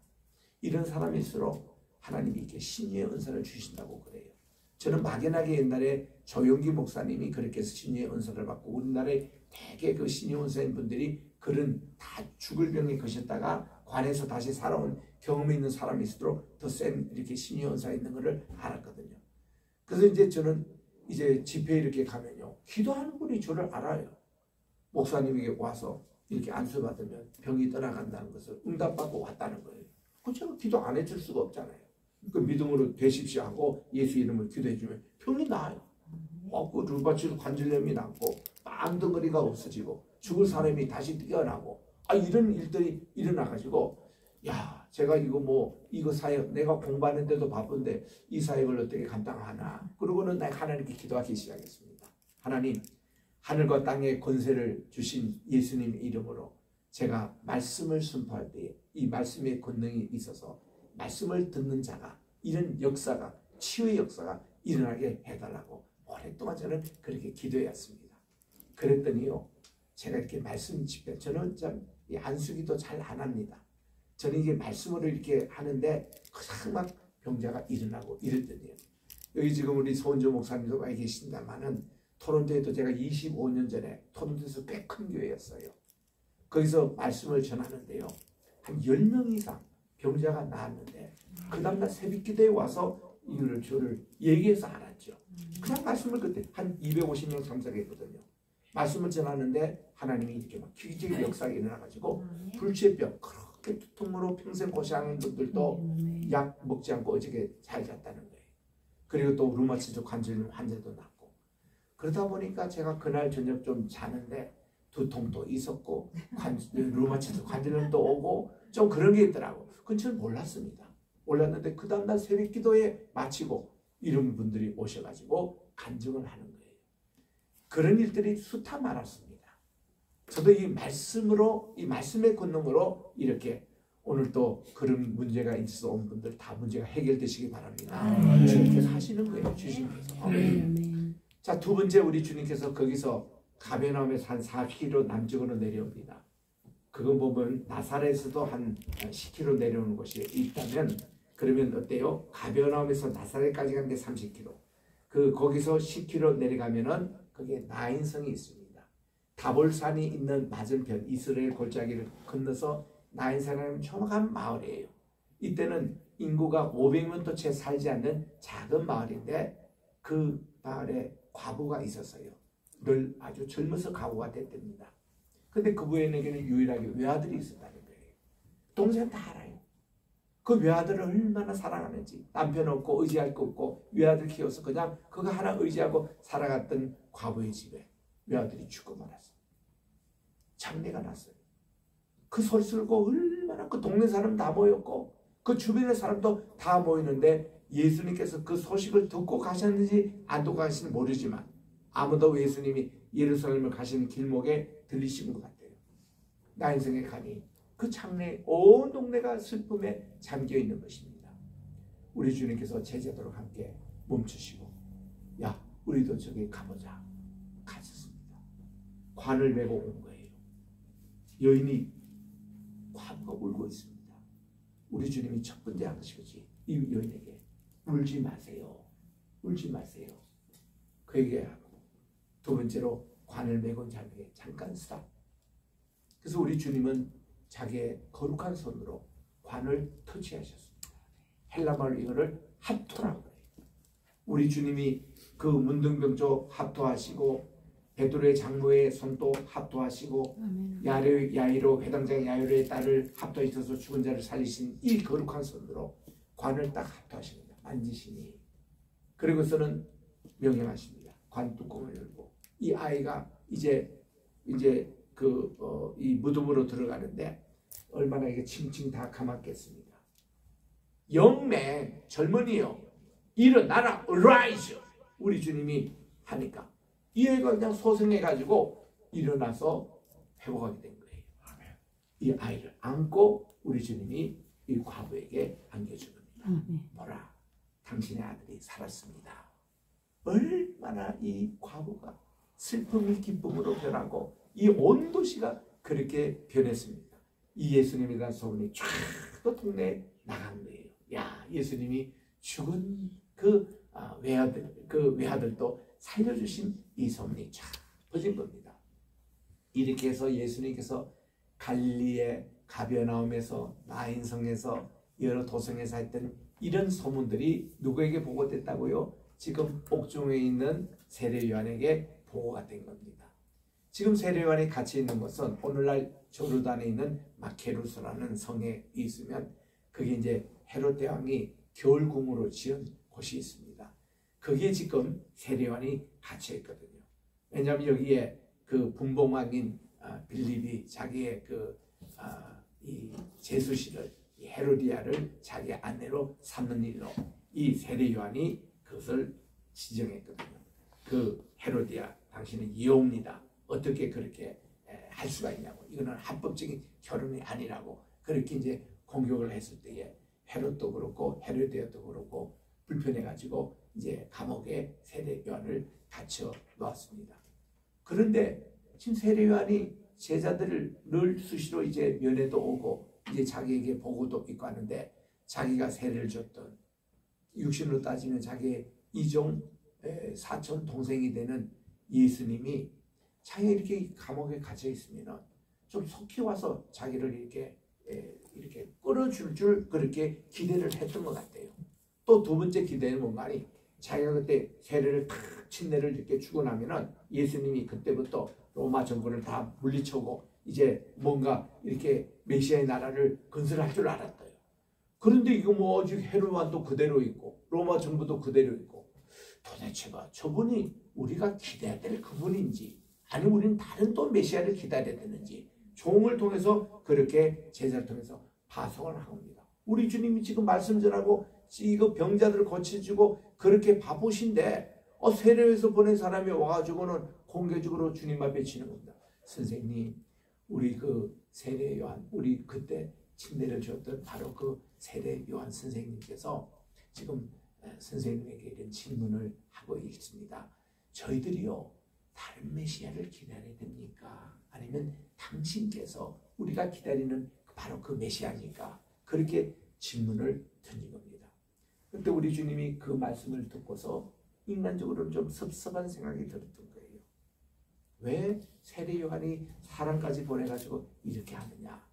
이런 사람일수록 하나님이 이렇게 신유의 은사를 주신다고 그래요. 저는 막연하게 옛날에 조용기 목사님이 그렇게 해서 신유의 은사를 받고 우리나라에 대개 그 신유의 은사인 분들이 그런 다 죽을 병에 거셨다가 관에서 다시 살아온 경험이 있는 사람이 있도록 더 센 이렇게 신유의 은사 있는 것을 알았거든요. 그래서 이제 저는 이제 집회에 이렇게 가면요 기도하는 분이 저를 알아요. 목사님에게 와서 이렇게 안수받으면 병이 떠나간다는 것을 응답받고 왔다는 거예요. 그 제가 기도 안 해줄 수가 없잖아요. 그 믿음으로 되십시오 하고 예수 이름을 기도해주면 병이 나아요. 그 르바치도 관절염이 낫고 암덩어리가 없어지고 죽을 사람이 다시 깨어나고 이런 일들이 일어나가지고 제가 이거 사역 내가 공부하는데도 바쁜데 이 사역을 어떻게 감당하나. 그러고는 내가 하나님께 기도하기 시작했습니다. 하나님, 하늘과 땅의 권세를 주신 예수님 이름으로 제가 말씀을 선포할 때에 이 말씀의 권능이 있어서 말씀을 듣는 자가 이런 역사가 치유의 역사가 일어나게 해달라고 오랫동안 저는 그렇게 기도했습니다. 그랬더니요, 제가 이렇게 말씀 집회, 저는 참 안수기도 잘 안 합니다. 저는 이게 말씀으로 이렇게 하는데 그냥 막 병자가 일어나고 이랬더니요. 여기 지금 우리 소은조 목사님도 와 계신다마는 토론토에도 제가 25년 전에 토론토에서 꽤 큰 교회였어요. 거기서 말씀을 전하는데요, 한 10명 이상 병자가 나왔는데 그 다음날 새벽 기도에 와서 이거를 저를 얘기해서 알았죠. 그냥 말씀을 그때 한 250명 참석했거든요. 말씀을 전하는데 하나님이 이렇게 막 기적의 역사가 일어나가지고 불치병 그렇게 두통으로 평생 고생하는 분들도 약 먹지 않고 어저께 잘 잤다는 거예요. 그리고 또 루마티즈 관절 환자도 낫고. 그러다 보니까 제가 그날 저녁 좀 자는데 두통도 있었고 루마티즈 관절염도 오고 좀 그런 게 있더라고. 그건 저는 몰랐습니다. 몰랐는데 그 다음날 새벽 기도에 마치고 이런 분들이 오셔가지고 간증을 하는 거예요. 그런 일들이 수타 많았습니다. 저도 이 말씀으로, 이 말씀의 권능으로 이렇게 오늘 또 그런 문제가 있어 온 분들 다 문제가 해결되시기 바랍니다. 주님께서 하시는 거예요. 주님께서. 자, 두 번째 우리 주님께서 거기서 가베나움에서 한 40km 남쪽으로 내려옵니다. 그거 보면 나사렛에서도 한 10km 내려오는 곳이 있다면 그러면 어때요? 가베나움에서 나사렛까지 가는데 30km. 거기서 10km 내려가면은 거기에 나인성이 있습니다. 다볼산이 있는 맞은편 이스라엘 골짜기를 건너서 나인산이라는 조그만 마을이에요. 이때는 인구가 500명도 채 살지 않는 작은 마을인데 그 마을에 과부가 있었어요. 늘 아주 젊어서 과부가 됐답니다. 근데 그분에게는 유일하게 외아들이 있었다는 거예요. 동생 다 알아요. 그 외아들을 얼마나 사랑하는지. 남편 없고 의지할 거 없고 외아들 키워서 그냥 그거 하나 의지하고 살아갔던 과부의 집에 외아들이 죽고 말았어요. 장례가 났어요. 그 소리 들고 얼마나 그 동네 사람 다 모였고 그 주변의 사람도 다 모이는데 예수님께서 그 소식을 듣고 가셨는지 안 듣고 가시는지 모르지만 아무도 예수님이 예루살렘을 가시는 길목에 들리신 것 같아요. 나인성에 가니 그 장래에 온 동네가 슬픔에 잠겨 있는 것입니다. 우리 주님께서 제자들과 함께 멈추시고 야 우리도 저기 가보자. 가셨습니다. 관을 메고 온 거예요. 여인이 과부가 울고 있습니다. 우리 주님이 첫 번째 하시지 이 여인에게 울지 마세요. 울지 마세요. 그에게 하고 두 번째로 관을 메고 온 자에게 잠깐 스탑. 그래서 우리 주님은 자기의 거룩한 손으로 관을 터치하셨습니다. 헬라말로 이거를 합토라고 해요. 우리 주님이 그 문둥병조 합토하시고 베드로의 장로의 손도 합토하시고 야이로 회당장 야이로의 딸을 합토하셔서 죽은 자를 살리신 이 거룩한 손으로 관을 딱 합토하십니다. 만지시니 그리고서는 명령하십니다. 관 뚜껑을 열고 이 아이가 이제 이 무덤으로 들어가는데 얼마나 이게 칭칭 다 감았겠습니까? 영매 젊은이요 일어나라 arise 우리 주님이 하니까 이 아이가 그냥 소생해가지고 일어나서 회복하게 된 거예요. 이 아이를 안고 우리 주님이 이 과부에게 안겨줍니다. 뭐라 당신의 아들이 살았습니다. 얼마나 이 과부가 슬픔이 기쁨으로 변하고 이 온 도시가 그렇게 변했습니다. 이 예수님에 대한 소문이 쫙 또 동네에 나간 거예요. 야 예수님이 죽은 그 외아들도 살려주신 이 소문이 쫙 퍼진 겁니다. 이렇게 해서 예수님께서 갈릴리의 가버나움에서 나인성에서 여러 도성에서 했던 이런 소문들이 누구에게 보고됐다고요? 지금 옥중에 있는 세례요한에게 보고가 된 겁니다. 지금 세례요한이 같이 있는 것은 오늘날 조르단에 있는 마케루스라는 성에 있으면 그게 이제 헤롯 대왕이 겨울궁으로 지은 곳이 있습니다. 거기에 지금 세례요한이 갇혀 있거든요. 왜냐하면 여기에 그 분봉왕인 빌립이 자기의 이 제수씨를 헤로디아를 자기 아내로 삼는 일로 이 세례 요한이 그것을 지정했거든요. 그 헤로디아 당신은 이혼이다. 어떻게 그렇게 할 수가 있냐고. 이거는 합법적인 결혼이 아니라고 그렇게 이제 공격을 했을 때에 헤롯도 그렇고 헤로디아도 그렇고 불편해가지고 이제 감옥에 세례 요한을 갇혀 놓았습니다. 그런데 지금 세례 요한이 제자들을 늘 수시로 이제 면회도 오고 이제 자기에게 보고도 있고 하는데 자기가 세례를 줬던 육신으로 따지면 자기의 이종 사촌 동생이 되는 예수님이 자기 이렇게 감옥에 갇혀 있으면 좀 속히 와서 자기를 이렇게 끌어줄 줄 그렇게 기대를 했던 것 같아요. 또 두 번째 기대는 뭔가 하니 자기가 그때 세례를 탁 침례를 이렇게 주고 나면은 예수님이 그때부터 로마 정권을 다 물리쳐고 이제 뭔가 이렇게 메시아의 나라를 건설할 줄 알았대요. 그런데 이거 뭐 아직 헤롯도 그대로 있고 로마 정부도 그대로 있고 도대체가 저분이 우리가 기대해야 될 그분인지 아니면 우리는 다른 또 메시아를 기다려야 되는지 종을 통해서 그렇게 제자를 통해서 파송을 한 겁니다. 우리 주님이 지금 말씀 전하고 이거 병자들을 고쳐주고 그렇게 바쁘신데 세례에서 보낸 사람이 와가지고는 공개적으로 주님 앞에 치는 겁니다. 선생님, 우리 그 세례 요한, 우리 그때 침례를 줬던 바로 그 세례 요한 선생님께서 지금 선생님에게 이런 질문을 하고 있습니다. 저희들이요 다른 메시아를 기다려야 됩니까? 아니면 당신께서 우리가 기다리는 바로 그 메시아니까? 그렇게 질문을 던진 겁니다. 그때 우리 주님이 그 말씀을 듣고서 인간적으로는 좀 섭섭한 생각이 들었던 거예요. 왜 세례 요한이 사람까지 보내가지고 이렇게 하느냐?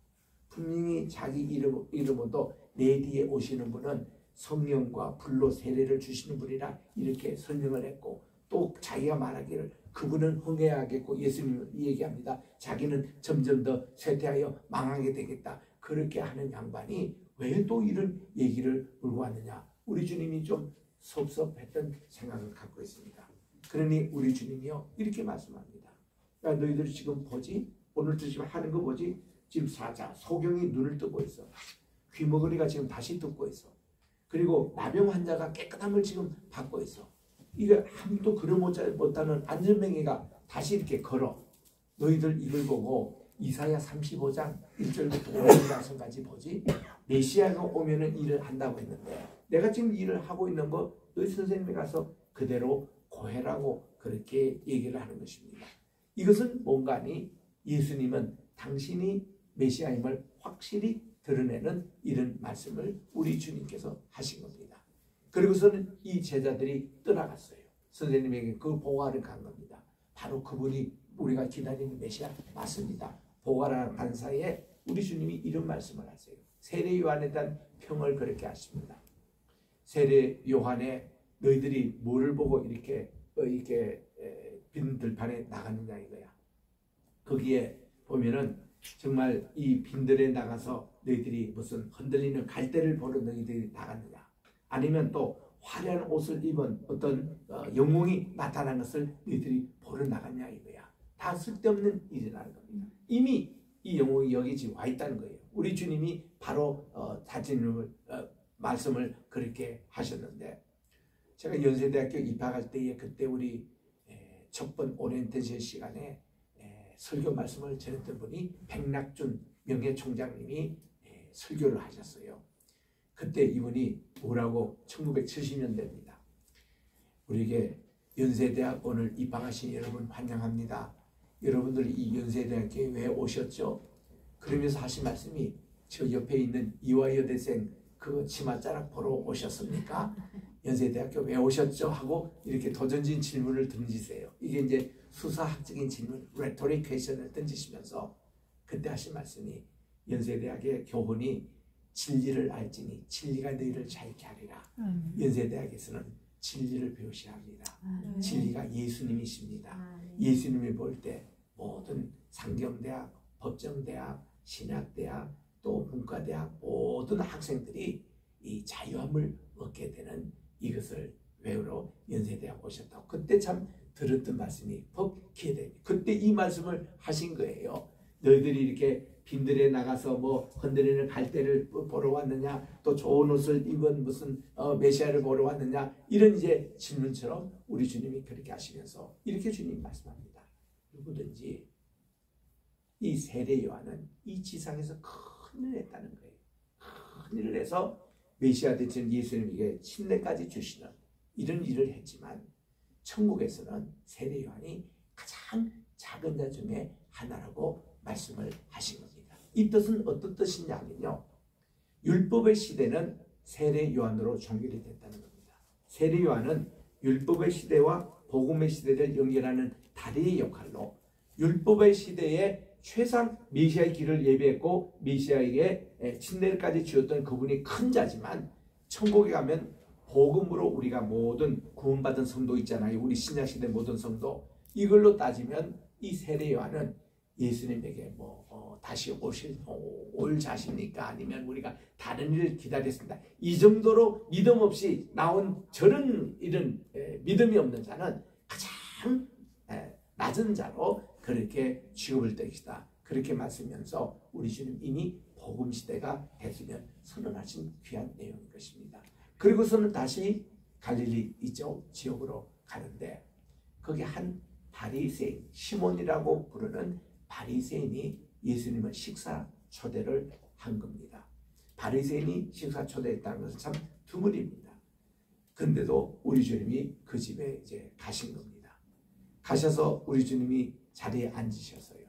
분명히 자기 이름으로도 내 뒤에 오시는 분은 성령과 불로 세례를 주시는 분이라 이렇게 설명을 했고 또 자기가 말하기를 그분은 흥해야겠고 예수님은 얘기합니다. 자기는 점점 더 쇠퇴하여 망하게 되겠다. 그렇게 하는 양반이 왜 또 이런 얘기를 물고 왔느냐? 우리 주님이 좀 섭섭했던 생각을 갖고 있습니다. 그러니 우리 주님이요 이렇게 말씀합니다. 야, 너희들 지금 보지? 오늘도 지금 하는 거 보지? 지금 사자, 소경이 눈을 뜨고 있어. 귀머거리가 지금 다시 듣고 있어. 그리고 나병 환자가 깨끗함을 지금 받고 있어. 이거 아무도 걸어 못하는 안전뱅이가 다시 이렇게 걸어. 너희들 이걸 보고 이사야 35장 1절부터 5절 말씀까지 보지? 메시아가 오면은 일을 한다고 했는데 내가 지금 일을 하고 있는 거 너희 선생님이 가서 그대로 고해라고 그렇게 얘기를 하는 것입니다. 이것은 뭔가 하니 예수님은 당신이 메시아임을 확실히 드러내는 이런 말씀을 우리 주님께서 하신 겁니다. 그리고서는 이 제자들이 떠나갔어요. 선생님에게 그 보고하러 간 겁니다. 바로 그분이 우리가 기다리는 메시아 맞습니다. 보고하러 간 사이에 우리 주님이 이런 말씀을 하세요. 세례 요한에 대한 평을 그렇게 하십니다. 세례 요한에 너희들이 뭐를 보고 이렇게 빈 들판에 나갔느냐 이거야. 거기에 보면은 정말 이 빈들에 나가서 너희들이 무슨 흔들리는 갈대를 보러 너희들이 나갔느냐, 아니면 또 화려한 옷을 입은 어떤 영웅이 나타난 것을 너희들이 보러 나갔냐 이거야. 다 쓸데없는 일이라는 겁니다. 이미 이 영웅이 여기 지금 와 있다는 거예요. 우리 주님이 바로 자신을 말씀을 그렇게 하셨는데, 제가 연세대학교 입학할 때에 그때 우리 첫 번 오리엔테이션 시간에 설교 말씀을 전했던 분이 백낙준 명예총장님이 설교를 하셨어요. 그때 이분이 뭐라고 1970년대입니다. 우리에게 연세대학 오늘 입학하신 여러분 환영합니다. 여러분들 이 연세대학교에 왜 오셨죠? 그러면서 하신 말씀이 저 옆에 있는 이화여대생 그 치맛자락 보러 오셨습니까? 연세대학교 왜 오셨죠? 하고 이렇게 도전적인 질문을 던지세요. 이게 이제 수사학적인 질문, 레토릭 퀘션을 던지시면서 그때 하신 말씀이 연세대학의 교훈이 진리를 알지니 진리가 너희를 자유케 하리라. 연세대학에서는 진리를 배우셔야 합니다. 진리가 예수님이십니다. 예수님을 볼 때 모든 상경대학, 법정대학, 신학대학, 또 문과대학 모든 학생들이 이 자유함을 얻게 되는 이것을 외우러 연세대학 오셨다고. 그때 참 들었던 말씀이 복귀해야 됩니다. 그때 이 말씀을 하신 거예요. 너희들이 이렇게 빈들에 나가서 뭐 흔들리는 갈대를 보러 왔느냐, 또 좋은 옷을 입은 무슨 메시아를 보러 왔느냐, 이런 이제 질문처럼 우리 주님이 그렇게 하시면서 이렇게 주님 말씀합니다. 누구든지 이 세례 요한은 이 지상에서 큰 일을 했다는 거예요. 큰 일을 해서 메시아 되신 예수님에게 침례까지 주시는 이런 일을 했지만, 천국에서는 세례 요한이 가장 작은 자 중에 하나라고 말씀을 하신 겁니다. 이 뜻은 어떤 뜻이냐면요, 율법의 시대는 세례 요한으로 종결이 됐다는 겁니다. 세례 요한은 율법의 시대와 복음의 시대를 연결하는 다리의 역할로 율법의 시대에 최상 메시아의 길을 예비했고 메시아에게 침례까지 주었던 그분이 큰 자지만, 천국에 가면 복음으로 우리가 모든 구원받은 성도 있잖아요. 우리 신약시대 모든 성도, 이걸로 따지면 이 세례 요한은 예수님에게 다시 올 자십니까? 아니면 우리가 다른 일을 기다렸습니다. 이 정도로 믿음 없이 나온 저런 이런 믿음이 없는 자는 가장 낮은 자로 그렇게 취급을 때기다. 그렇게 말씀하면서 우리 주님 이미 복음 시대가 됐으면 선언하신 귀한 내용인 것입니다. 그리고서는 다시 갈릴리 이쪽 지역으로 가는데, 거기 한 바리새인, 시몬이라고 부르는 바리새인이 예수님을 식사 초대를 한 겁니다. 바리새인이 식사 초대했다는 것은 참 드물입니다. 근데도 우리 주님이 그 집에 이제 가신 겁니다. 가셔서 우리 주님이 자리에 앉으셨어요.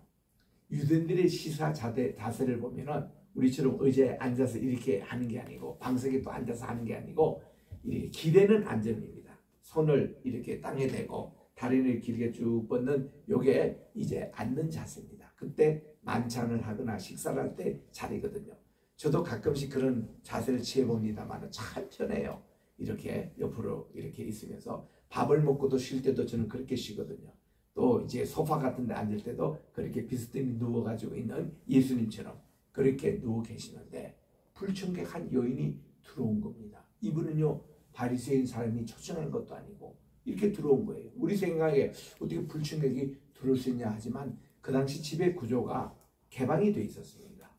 유대인들의 식사 자세를 보면은 우리처럼 의자에 앉아서 이렇게 하는 게 아니고, 방석에 또 앉아서 하는 게 아니고, 이렇게 기대는 앉음입니다. 손을 이렇게 땅에 대고 다리를 길게 쭉 뻗는 요게 이제 앉는 자세입니다. 그때 만찬을 하거나 식사를 할 때 자리거든요. 저도 가끔씩 그런 자세를 취해봅니다만 참 편해요. 이렇게 옆으로 이렇게 있으면서 밥을 먹고도 쉴 때도 저는 그렇게 쉬거든요. 또 이제 소파 같은 데 앉을 때도 그렇게 비스듬히 누워가지고 있는 예수님처럼 그렇게 누워 계시는데, 불청객 한 여인이 들어온 겁니다. 이분은요, 바리새인 사람이 초청한 것도 아니고 이렇게 들어온 거예요. 우리 생각에 어떻게 불청객이 들어올 수 있냐 하지만, 그 당시 집의 구조가 개방이 돼 있었습니다.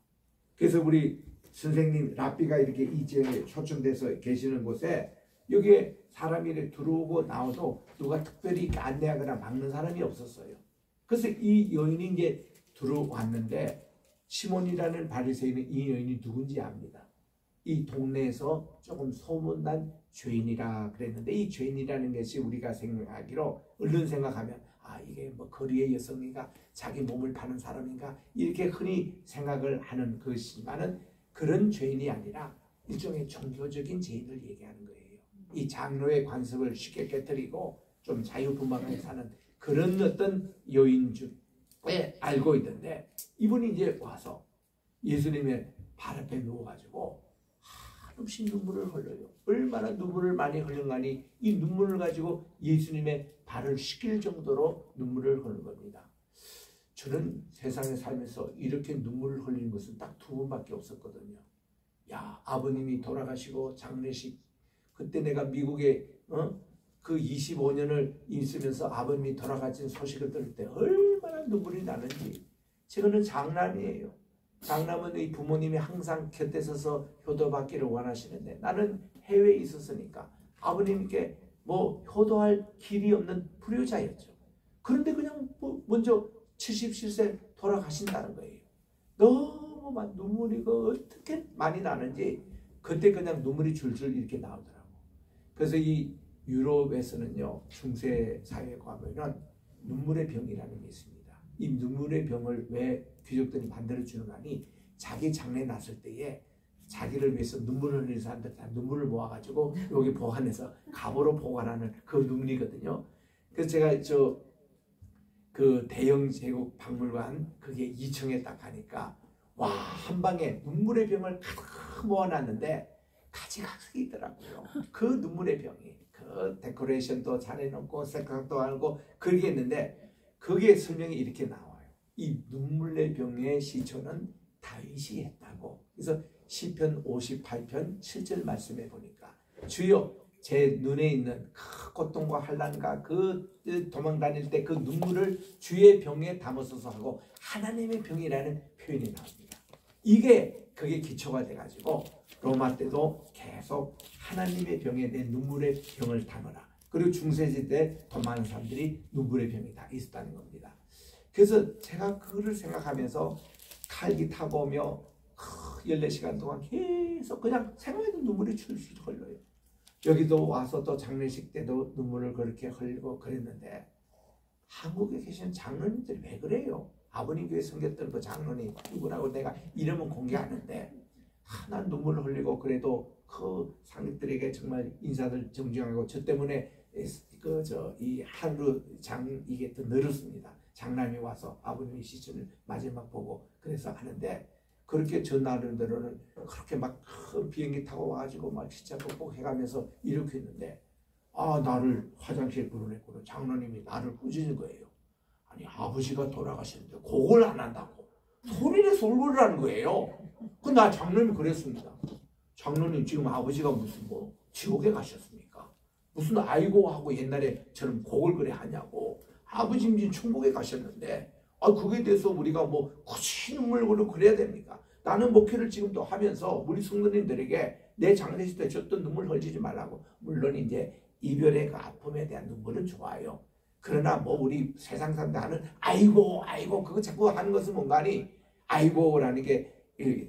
그래서 우리 선생님 랍비가 이렇게 이 지역에 초청돼서 계시는 곳에 여기에 사람이 이렇게 들어오고 나와도 누가 특별히 안내하거나 막는 사람이 없었어요. 그래서 이 여인이 이제 들어왔는데, 시몬이라는 바리새인은 이 여인이 누군지 압니다. 이 동네에서 조금 소문난 죄인이라 그랬는데, 이 죄인이라는 것이 우리가 생각하기로 얼른 생각하면 이게 뭐 거리의 여성인가, 자기 몸을 파는 사람인가, 이렇게 흔히 생각을 하는 것이지만은 그런 죄인이 아니라 일종의 종교적인 죄인을 얘기하는 거예요. 이 장로의 관습을 쉽게 깨뜨리고 좀 자유분방하게 사는 그런 어떤 여인 중에 알고 있는데, 이분이 이제 와서 예수님의 발 앞에 누워가지고 한없이 눈물을 흘려요. 얼마나 눈물을 많이 흘렸나니 이 눈물을 가지고 예수님의 발을 씻길 정도로 눈물을 흘린 겁니다. 저는 세상에 살면서 이렇게 눈물을 흘리는 것은 딱 2번밖에 없었거든요. 아버님이 돌아가시고 장례식, 그때 내가 미국에 그 25년을 있으면서 아버님이 돌아가신 소식을 들을 때 얼마나 눈물이 나는지. 저거는 장남이에요. 장남은 이 부모님이 항상 곁에 서서 효도받기를 원하시는데, 나는 해외에 있었으니까 아버님께 뭐 효도할 길이 없는 불효자였죠. 그런데 그냥 먼저 77세 돌아가신다는 거예요. 너무 막 눈물이 어떻게 많이 나는지 그때 그냥 눈물이 줄줄 이렇게 나오더라고. 그래서 이 유럽에서는요, 중세 사회에 가면은 눈물의 병이라는 게 있습니다. 이 눈물의 병을 왜 귀족들이 만들어 주는 거니, 자기 장례 났을 때에 자기를 위해서 눈물을 흘리는 사람들 다 눈물을 모아가지고 여기 보관해서 갑으로 보관하는 그 눈물이거든요. 그래서 제가 그 대영 제국 박물관 그게 2층에 딱 가니까 한 방에 눈물의 병을 가득 모아놨는데 가지가지 있더라고요. 그 눈물의 병이 그 데코레이션도 잘 해놓고 색깔도 알고 그게 있는데, 그게 설명이 이렇게 나와요. 이 눈물의 병의 시초는 다윗이 했다고. 그래서 시편 58편 7절 말씀에 보니까 주여 제 눈에 있는 그 고통과 환난과 그 도망 다닐 때 그 눈물을 주의 병에 담아서서 하고 하나님의 병이라는 표현이 나옵니다. 그게 기초가 돼가지고 로마 때도 계속 하나님의 병에 내 눈물의 병을 담으라. 그리고 중세시대 더 많은 사람들이 눈물의 병이 다 있었다는 겁니다. 그래서 제가 그거를 생각하면서 칼기 타고 오며 14시간 동안 계속 그냥 생각해도 눈물이 출출 흘러요. 여기도 와서 또 장례식 때도 눈물을 그렇게 흘리고 그랬는데 한국에 계신 장로님들이 왜 그래요? 아버님 교회 섬겼던 그 장로님 누구라고 내가 이름은 공개하는데 난 눈물을 흘리고 그래도 그 상객들에게 정말 인사들 정중하고 저 때문에 이 하루 이게 더 늘었습니다. 장남이 와서 아버님의 시신을 마지막 보고 그래서 하는데 그렇게 저 나름대로는 그렇게 막 큰 비행기 타고 와가지고 막 진짜 꼭 해가면서 이렇게 했는데 나를 화장실에 불러냈구나. 장로님이 나를 꾸짖는 거예요. 아니 아버지가 돌아가셨는데 그걸 안 한다고 소리내서 울고를 하는 거예요. 나 장로님이 그랬습니다. 장로님 지금 아버지가 무슨 지옥에 가셨습니까? 무슨 아이고 하고 옛날에처럼 곡을 그래 하냐고. 아버지는 지금 천국에 가셨는데 그게 대해서 우리가 굳이 눈물 흘리고 그래야 됩니까? 나는 목회를 지금도 하면서 우리 성도님들에게 내 장례식 때 줬던 눈물 흘리지 말라고. 물론 이제 이별의 그 아픔에 대한 눈물은 좋아요. 그러나 우리 세상 사람들 하는 아이고 그거 자꾸 하는 것은 뭔가니 아이고라는 게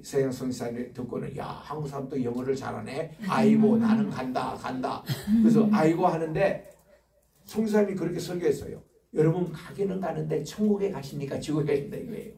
서양 성사님 듣고는 야 한국 사람도 영어를 잘하네. 아이고 나는 간다. 그래서 아이고 하는데 성사님이 그렇게 설교했어요. 여러분 가기는 가는데 천국에 가십니까? 지옥에 가신다 이거예요.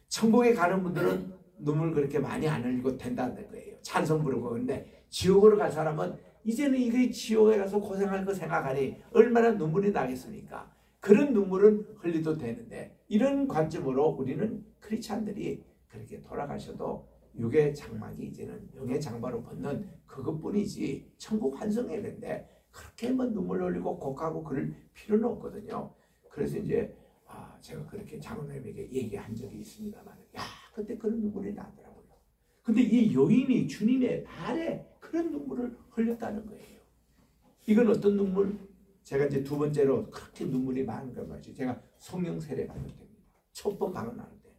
천국에 가는 분들은 눈물 그렇게 많이 안 흘리고 된다는 거예요. 찬송 부르고. 근데 지옥으로 갈 사람은 이제는 이게 지옥에 가서 고생할 거 생각하니 얼마나 눈물이 나겠습니까? 그런 눈물은 흘려도 되는데 이런 관점으로 우리는 크리스찬들이 그렇게 돌아가셔도 육의 장막이 이제는 영의 장바로 벗는 그것뿐이지 천국 환성해야 되는데 그렇게 눈물 흘리고 곡하고 그럴 필요는 없거든요. 그래서 이제 제가 그렇게 장로님에게 얘기한 적이 있습니다만 그때 그런 눈물이 나더라고요. 근데 이 여인이 주님의 발에 그런 눈물을 흘렸다는 거예요. 이건 어떤 눈물? 제가 이제 두 번째로 그렇게 눈물이 많은 걸 말이죠. 제가 성령 세례 받을 때입니다. 첫 번 방언하는데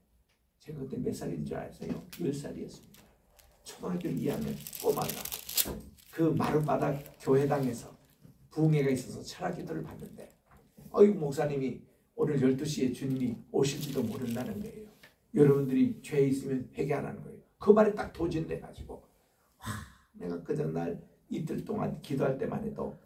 제가 그때 몇 살인 줄 아세요? 10살이었습니다. 초등학교 2학년 꼬마가 그 마룻바닥 교회당에서 부흥회가 있어서 철학 기도를 받는데 목사님이 오늘 12시에 주님이 오실지도 모른다는 거예요. 여러분들이 죄 있으면 회개하라는 거예요. 그 말에 딱 도진돼가지고 내가 그 전날 이틀 동안 기도할 때만 해도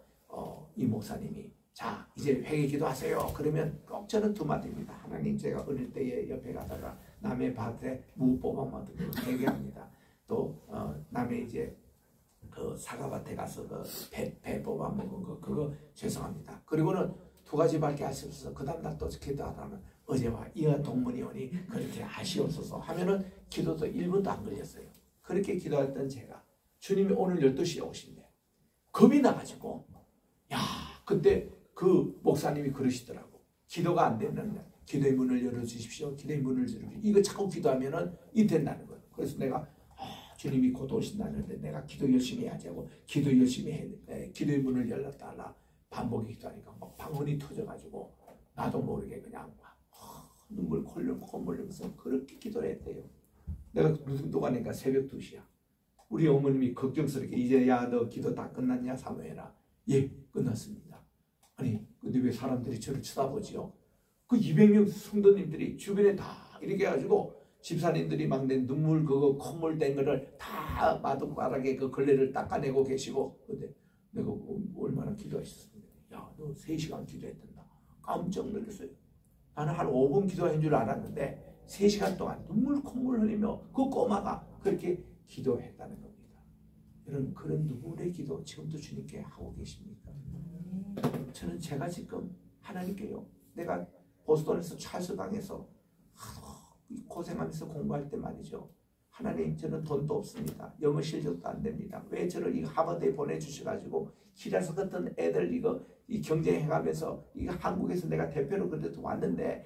이 목사님이 자 이제 회개 기도하세요. 그러면 꼭 저는 두 마디입니다. 하나님 제가 어릴 때에 옆에 가다가 남의 밭에 무 뽑아 먹은 회개합니다. 또 남의 이제 그 사과밭에 가서 배 뽑아 먹은 거 그거 죄송합니다. 그리고는 두 가지밖에 할 수 없어서 그 다음 날 또 기도하다면 어제와 이어 동문이 오니 그렇게 아쉬웠어서 하면은 기도도 1분도 안 걸렸어요. 그렇게 기도했던 제가 주님이 오늘 12시에 오신대. 겁이 나가지고 그때 그 목사님이 그러시더라고. 기도가 안 되는 날 기도의 문을 열어주십시오. 기도의 문을 열어주십시오. 이거 자꾸 기도하면은 이 된다는 거예요. 그래서 내가 주님이 곧 오신다는데 내가 기도 열심히 해야지 하고 기도 열심히 해 기도의 문을 열었다라 반복이 기도하니까 막 방언이 터져가지고 나도 모르게 그냥 눈물 콧물 흘리면서 그렇게 기도를 했대요. 내가 무슨 도가니까 새벽 2시야. 우리 어머님이 걱정스럽게 이제 너 기도 다 끝났냐 사모해라. 예 끝났습니다. 아니 근데 왜 사람들이 저를 쳐다보지요? 그 200명 성도님들이 주변에 다 이렇게 해가지고 집사님들이 막 내 눈물 그거 콧물 된 거를 다 마룻바닥에 그 걸레를 닦아내고 계시고 근데 내가 얼마나 기도하셨습니까? 너 3시간 기도했단다. 깜짝 놀랐어요. 나는 한 5분 기도한 줄 알았는데 3시간 동안 눈물 콧물 흘리며 그 꼬마가 그렇게 기도했다는 겁니다. 여러분 그런 눈물의 기도 지금도 주님께 하고 계십니까? 저는 제가 지금 하나님께요. 내가 보스턴에서 찰스당해서 고생하면서 공부할 때 말이죠. 하나님 저는 돈도 없습니다. 영어 실력도 안 됩니다. 왜 저를 이 하버드에 보내주셔가지고 키라서 같은 애들 이 경쟁해가면서 한국에서 내가 대표로 그래도 왔는데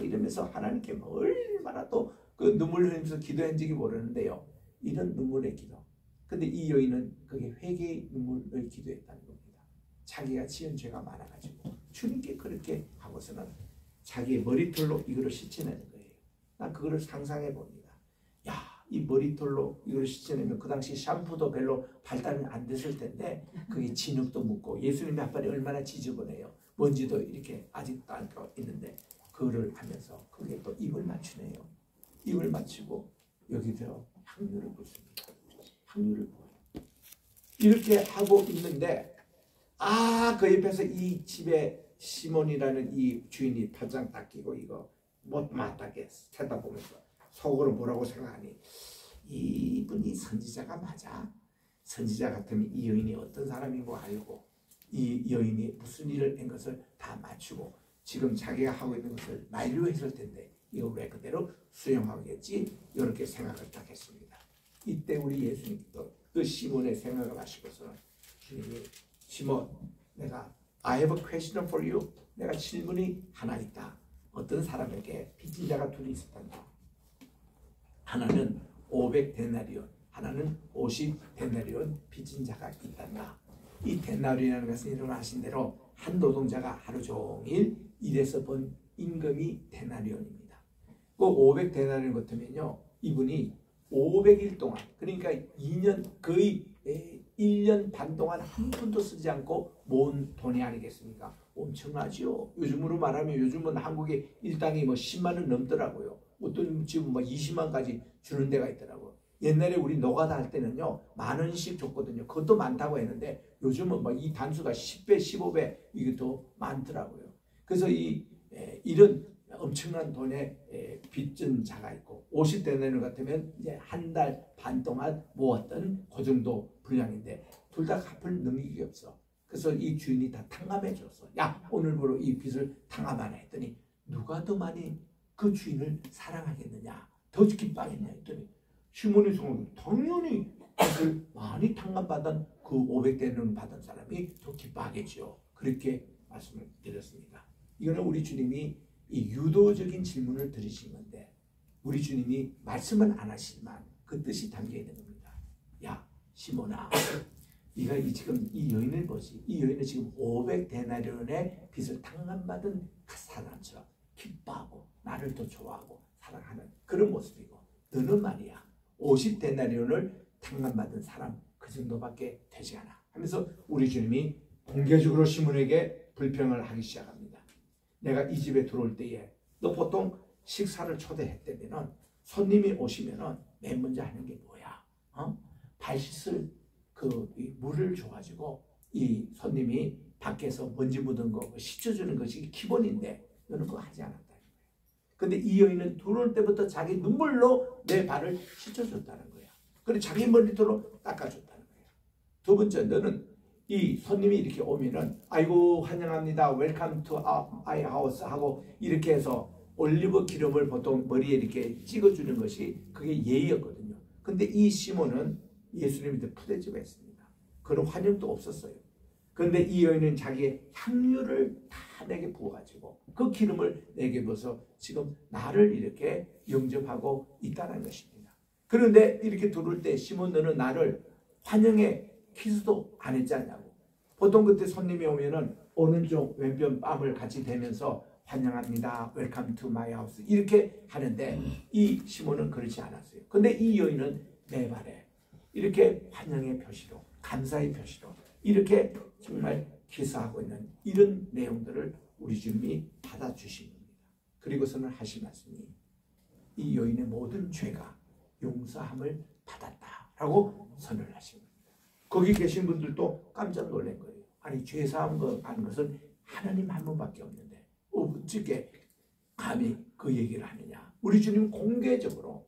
이러면서 하나님께 얼마나 또 그 눈물 흘리면서 기도한 적이 모르는데요. 이런 눈물의 기도. 근데 이 여인은 그게 회개의 눈물을 기도했다는 겁니다. 자기가 지은 죄가 많아가지고 주님께 그렇게 하고서는 자기의 머리털로 이거를 씻어내는 거예요. 난 그거를 상상해 봅니다. 야, 이 머리털로 이걸 씻어내면 그 당시 샴푸도 별로 발달이 안 됐을 텐데 그게 진흙도 묻고 예수님의 앞발이 얼마나 지저분해요. 먼지도 이렇게 아직도 안고 있는데 그거를 하면서 그게 또 입을 맞추네요. 입을 맞추고 여기서 향유를 붓습니다. 향유를 부어요. 이렇게 하고 있는데 그 옆에서 이 집에 시몬이라는 이 주인이 팔짱 딱 끼고 이거 못 맞다게 쳐다보면서 속으로 뭐라고 생각하니 이분이 선지자가 맞아? 선지자 같으면 이 여인이 어떤 사람인 거 알고 이 여인이 무슨 일을 한 것을 다 맞추고 지금 자기가 하고 있는 것을 만류했을 텐데 이걸 왜 그대로 수용하겠지? 이렇게 생각을 딱 했습니다. 이때 우리 예수님도 그 시몬의 생각을 하시고서 주님이 시몬 내가 I have a question for you. 내가 질문이 하나 있다. 어떤 사람에게 빚진 자가 둘이 있었단다. 하나는 500데나리온, 하나는 50데나리온 빚진 자가 있단다. 이 데나리온이라는 것은 여러분 아신 대로 한 노동자가 하루 종일 일해서 번 임금이 데나리온입니다. 그 500데나리온 같으면요, 이분이 500일 동안, 그러니까 2년 거의 1년 반 동안 한 푼도 쓰지 않고 모은 돈이 아니겠습니까? 엄청나죠. 요즘으로 말하면 요즘은 한국에 일당이 뭐 10만 원 넘더라고요. 어떤 집은 뭐 20만까지 주는 데가 있더라고요. 옛날에 우리 노가다 할 때는요 10,000원씩 줬거든요. 그것도 많다고 했는데 요즘은 뭐 이 단수가 10배, 15배 이게 더 많더라고요. 그래서 이런 엄청난 돈에 빚진 자가 있고 50데나리온 같으면 이제 한 달 반 동안 모았던 그 정도 분량인데 둘 다 갚을 능력이 없어. 그래서 이 주인이 다 탕감해 줬어. 야, 오늘부로 이 빚을 탕감하라 했더니 누가 더 많이 그 주인을 사랑하겠느냐, 더 기뻐하겠냐 했더니 시몬이 성은 당연히 빚을 많이 탕감받은 그 500데나리온 받은 사람이 더 기뻐하겠죠. 그렇게 말씀을 드렸습니다. 이거는 우리 주님이 이 유도적인 질문을 드리신 건데 우리 주님이 말씀은 안 하시지만 그 뜻이 담겨 있는 겁니다. 야, 시몬아, 네가 지금 이 여인을 보지. 이 여인은 지금 500데나리온의 빚을 탕감받은 그 사람처럼 기뻐하고 나를 더 좋아하고 사랑하는 그런 모습이고 너는 말이야 50데나리온을 탕감받은 사람 그 정도밖에 되지 않아 하면서 우리 주님이 공개적으로 시몬에게 불평을 하기 시작합니다. 내가 이 집에 들어올 때에 너 보통 식사를 초대했다면은 손님이 오시면은 맨 먼저 하는 게 뭐야? 발 씻을 그 물을 줘가지고 이 손님이 밖에서 먼지 묻은 거 씻어주는 것이 기본인데 너는 그거 하지 않았다는 거예요. 근데 이 여인은 들어올 때부터 자기 눈물로 내 발을 씻어줬다는 거야. 그리고 자기 머리털로 닦아줬다는 거야. 두 번째, 너는 이 손님이 이렇게 오면은 아이고 환영합니다, 웰컴 투 아이 하우스 하고 이렇게 해서 올리브 기름을 보통 머리에 이렇게 찍어주는 것이 그게 예의였거든요. 근데 이 시몬은 예수님한테 푸대접했습니다. 그런 환영도 없었어요. 그런데 이 여인은 자기의 향유를 다 내게 부어가지고 그 기름을 내게 부어서 지금 나를 이렇게 영접하고 있다는 것입니다. 그런데 이렇게 들어올 때 시몬 너는 나를 환영해 키스도 안 했지 않냐고. 보통 그때 손님이 오면은 오른쪽 왼편 뺨을 같이 대면서 환영합니다, 웰컴 투 마이 하우스 이렇게 하는데 이 시몬은 그렇지 않았어요. 근데 이 여인은 내 발에 이렇게 환영의 표시로 감사의 표시로 이렇게 정말 기사하고 있는 이런 내용들을 우리 주님이 받아주신 겁니다. 그리고서는 하신 말씀이 이 여인의 모든 죄가 용서함을 받았다라고 선언을 하신 겁니다. 거기 계신 분들도 깜짝 놀란 거예요. 아니 죄사함 하는 것은 하나님 한 분밖에 없는데 어떻게 감히 그 얘기를 하느냐. 우리 주님 공개적으로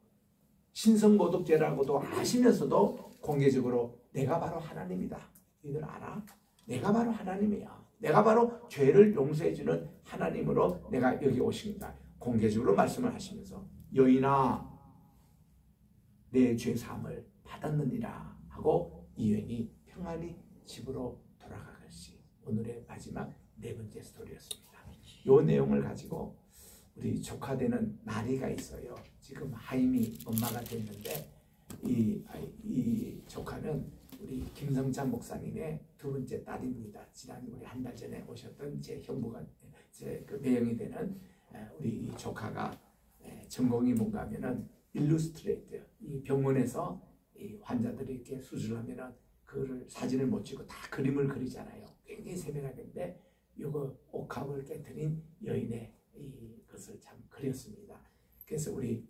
신성모독죄라고도 아시면서도 공개적으로 내가 바로 하나님이다. 이들 알아? 내가 바로 하나님이야. 내가 바로 죄를 용서해주는 하나님으로 내가 여기 오십니다. 공개적으로 말씀을 하시면서 여인아 내 죄사함을 받았느니라 하고 이 여인이 평안히 집으로 돌아간 것이 오늘의 마지막 네 번째 스토리였습니다. 이 내용을 가지고 우리 조카되는 나리가 있어요. 지금 하임이 엄마가 됐는데 이 조카는 우리 김성찬 목사님의 두 번째 딸입니다. 지난 우리 한 달 전에 오셨던 제 형부가 제 그 매형이 되는 우리 이 조카가 전공이 뭔가 하면은 일루스트레이터, 이 병원에서 이 환자들이 이렇게 수술하면은 그거를 사진을 못 찍고 다 그림을 그리잖아요. 굉장히 세밀하게인데 이거 옥합을 깨뜨린 여인의 이것을 참 그렸습니다. 그래서 우리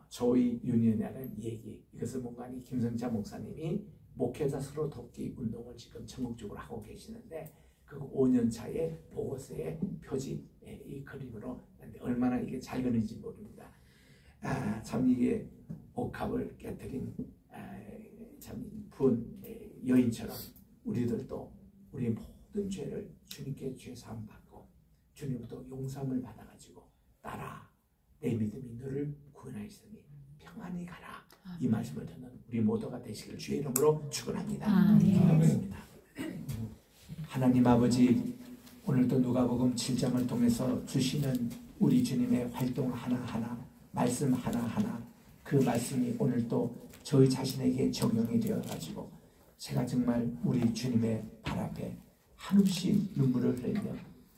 조이 유니언이라는 얘기, 이것은 뭔가 이 김성찬 목사님이 목회자 서로 돕기 운동을 지금 전국적으로 하고 계시는데 그 5년 차의 보고서의 표지 이 그림으로 얼마나 이게 잘 그리는지 모릅니다. 참 이게 옥합을 깨뜨린 참 부은 여인처럼 우리들도 우리 모든 죄를 주님께 죄사함 받고 주님부터 용서함을 받아가지고 따라 내 믿음이 너를 구원하였으니 평안히 가라. 이 말씀을 듣는 우리 모두가 되시길 주의 이름으로 축원합니다. 기도하겠습니다. 하나님 아버지, 오늘도 누가복음 7장을 통해서 주시는 우리 주님의 활동 하나하나, 말씀 하나하나, 그 말씀이 오늘도 저희 자신에게 적용이 되어가지고 제가 정말 우리 주님의 발 앞에 한없이 눈물을 흘리며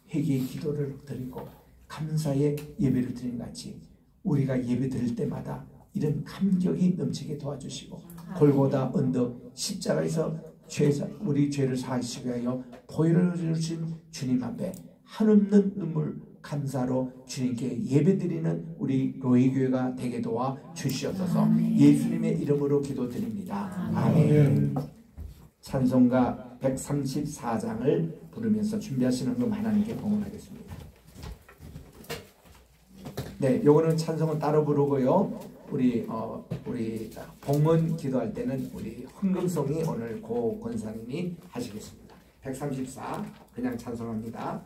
회개의 기도를 드리고 감사의 예배를 드린 같이 우리가 예배 드릴 때마다 이런 감격이 넘치게 도와주시고 골고다 언덕 십자가에서 우리 죄를 사하시기 위하여 보혈을 주신 주님 앞에 한없는 눈물 감사로 주님께 예배드리는 우리 로이교회가 되게 도와 주시옵소서. 예수님의 이름으로 기도드립니다. 아멘. 찬송가 134장을 부르면서 준비하시는 분 하나님께 봉헌하겠습니다. 네, 요거는 찬송은 따로 부르고요. 우리 봉헌 기도할 때는 우리 헌금송이 오늘 고 권사님이 하시겠습니다. 134 그냥 찬송합니다.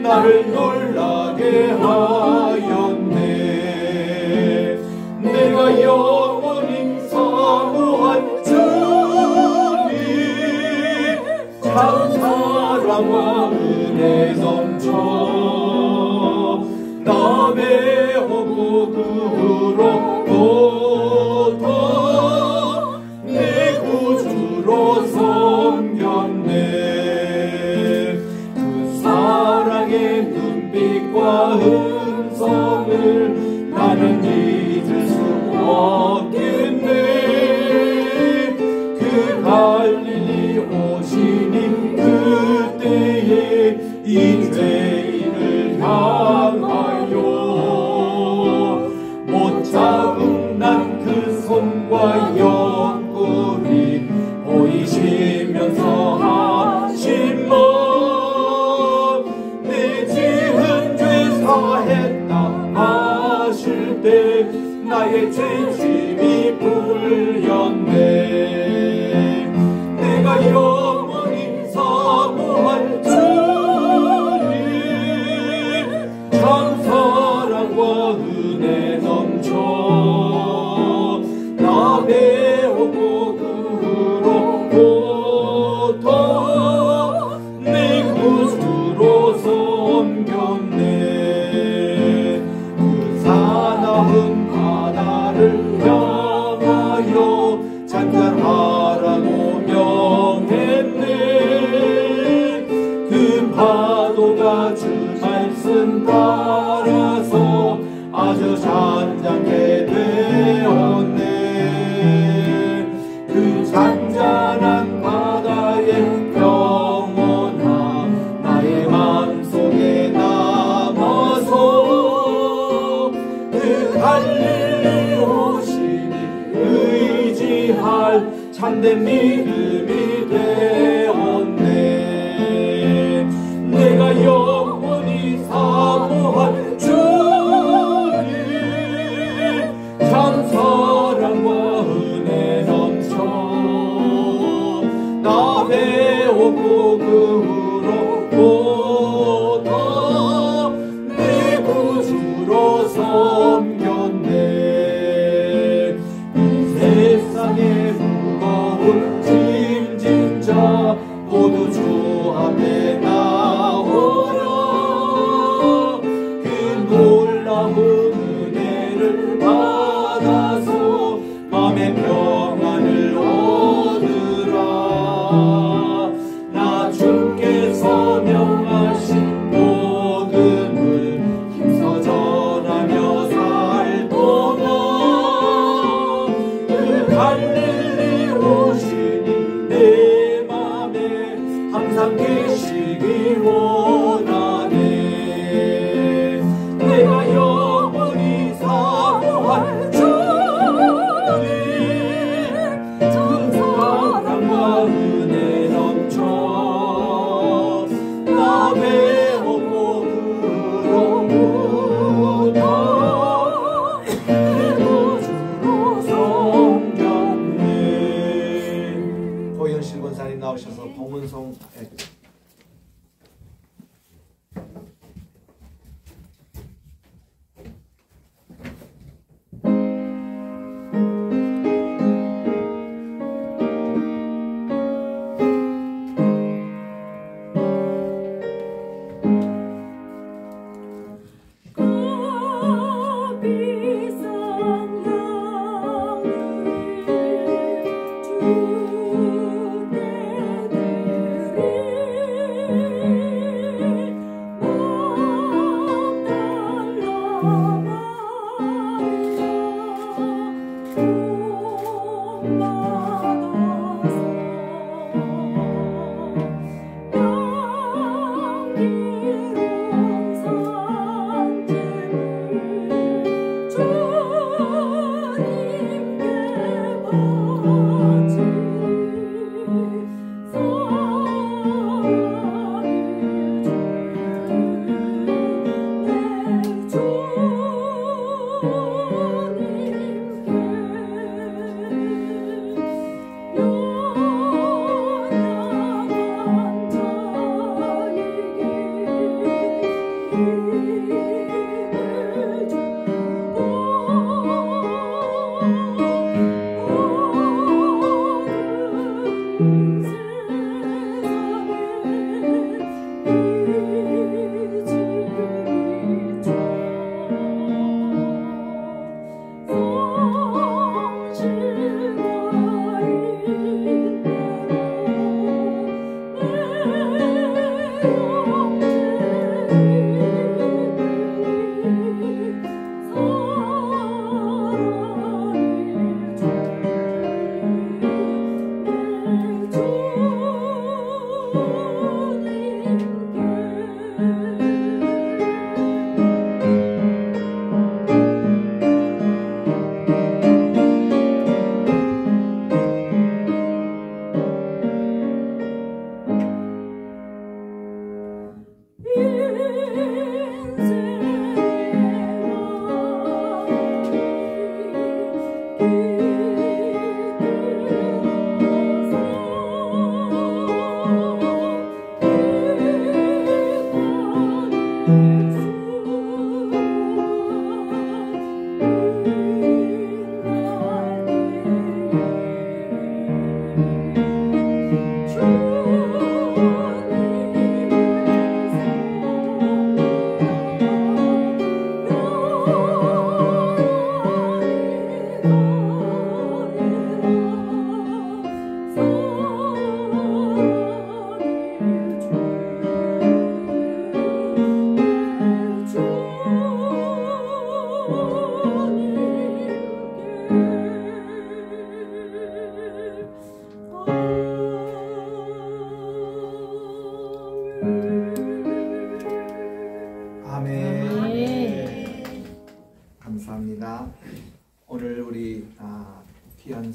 나를 놀라게 하였네. 내가 영원히 사모한 주님, 참 사랑과 은혜 넘쳐 남의 호국으로부터 내 구주로 섬겼네. 눈빛과 음성을 나는 잊을 수 없겠네. 그 갈릴리 오시니 그때에 이 죄인을 향하여 못 잡은 난 그 손과 옆구리 보이시면서 하신 말 했다 하실 때 나의 죄짐이 풀렸네. 내가 영원히 사모할 주님, 참 사랑과 은혜 넘쳐 남의 호국으로부터 내 구주로 섬겼네. 바다를 향하여 잔잔하라고 명했네. 그 파도가 주 말씀 따라서 아주 잔잔하게 되었네. 그 잔잔한 바다에 영원하 나의 마음속에 남아서 그 갈릴리 참된 믿음이 되었네. 내가 영원히 사모한 주님, 참 사랑과 은혜 넘쳐 나 배웠고 그로부터 내 구주로 섬겼네. 이 세상의 무거운 짐진 자 모두 주 앞에 나오라. 그 놀라운 은혜를 받아서 마음의 평안을 얻으라. 나 주께서 명하신 모든 을 힘써 전하며 살도다. 그 갈릴리 오시니 내 맘에 항상 계시길 원하네. 내가 영원히 사모할 주님, 참 사랑과 은혜 넘쳐 나 배웠고 그로부터 내 구주로 섬겼네. 고현실 권사님 나오셔서 봉은송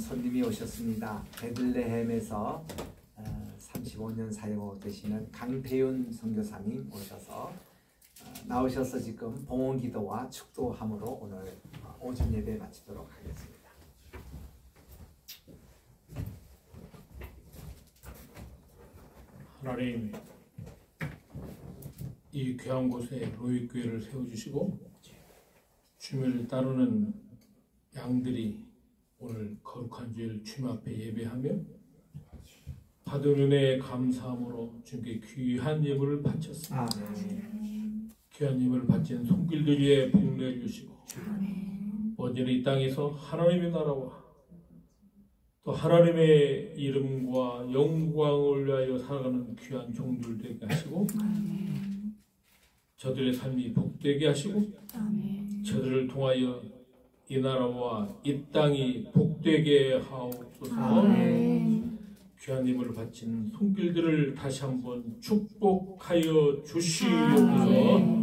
손님이 오셨습니다. 베들레헴에서 35년 사역하고 계시는 강태윤 선교사님 오셔서 나오셔서 지금 봉헌기도와 축도함으로 오늘 오전 예배 마치도록 하겠습니다. 하나님, 이 귀한 곳에 로익교회를 세워주시고 주님을 따르는 양들이 오늘 거룩한 주일 주님 앞에 예배하며 받은 은혜에 감사함으로 주님께 귀한 예물을 바쳤습니다. 귀한 예물을 바친 손길들 위에 복내 주시고 언제나 이 땅에서 하나님의 나라와 또 하나님의 이름과 영광을 위하여 살아가는 귀한 종들 되게 하시고 저들의 삶이 복되게 하시고 저들을 통하여 이 나라와 이 땅이 복되게 하옵소서. 귀한 예물을 바친 손길들을 다시 한번 축복하여 주시옵소서.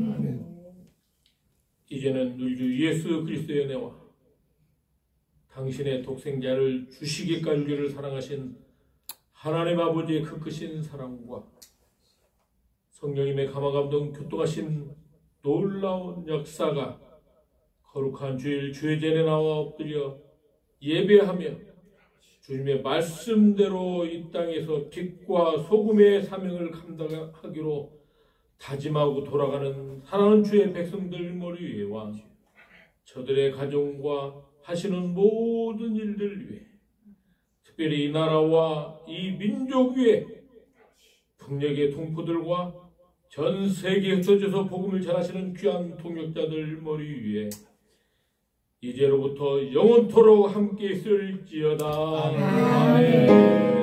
이제는 우리 주 예수 그리스도의 은혜와 당신의 독생자를 주시기까지 우리를 사랑하신 하나님 아버지의 그 크신 사랑과 성령님의 감화감동 교통하신 놀라운 역사가 거룩한 주일 주의 전에 나와 엎드려 예배하며 주님의 말씀대로 이 땅에서 빛과 소금의 사명을 감당하기로 다짐하고 돌아가는 사랑하는 주의 백성들 머리 위에와 저들의 가정과 하시는 모든 일들 위해 특별히 이 나라와 이 민족 위에 북녘의 동포들과 전 세계에 흩어져서 복음을 전하시는 귀한 동역자들 머리 위에 이제로부터 영원토록 함께 있을지어다. 아멘.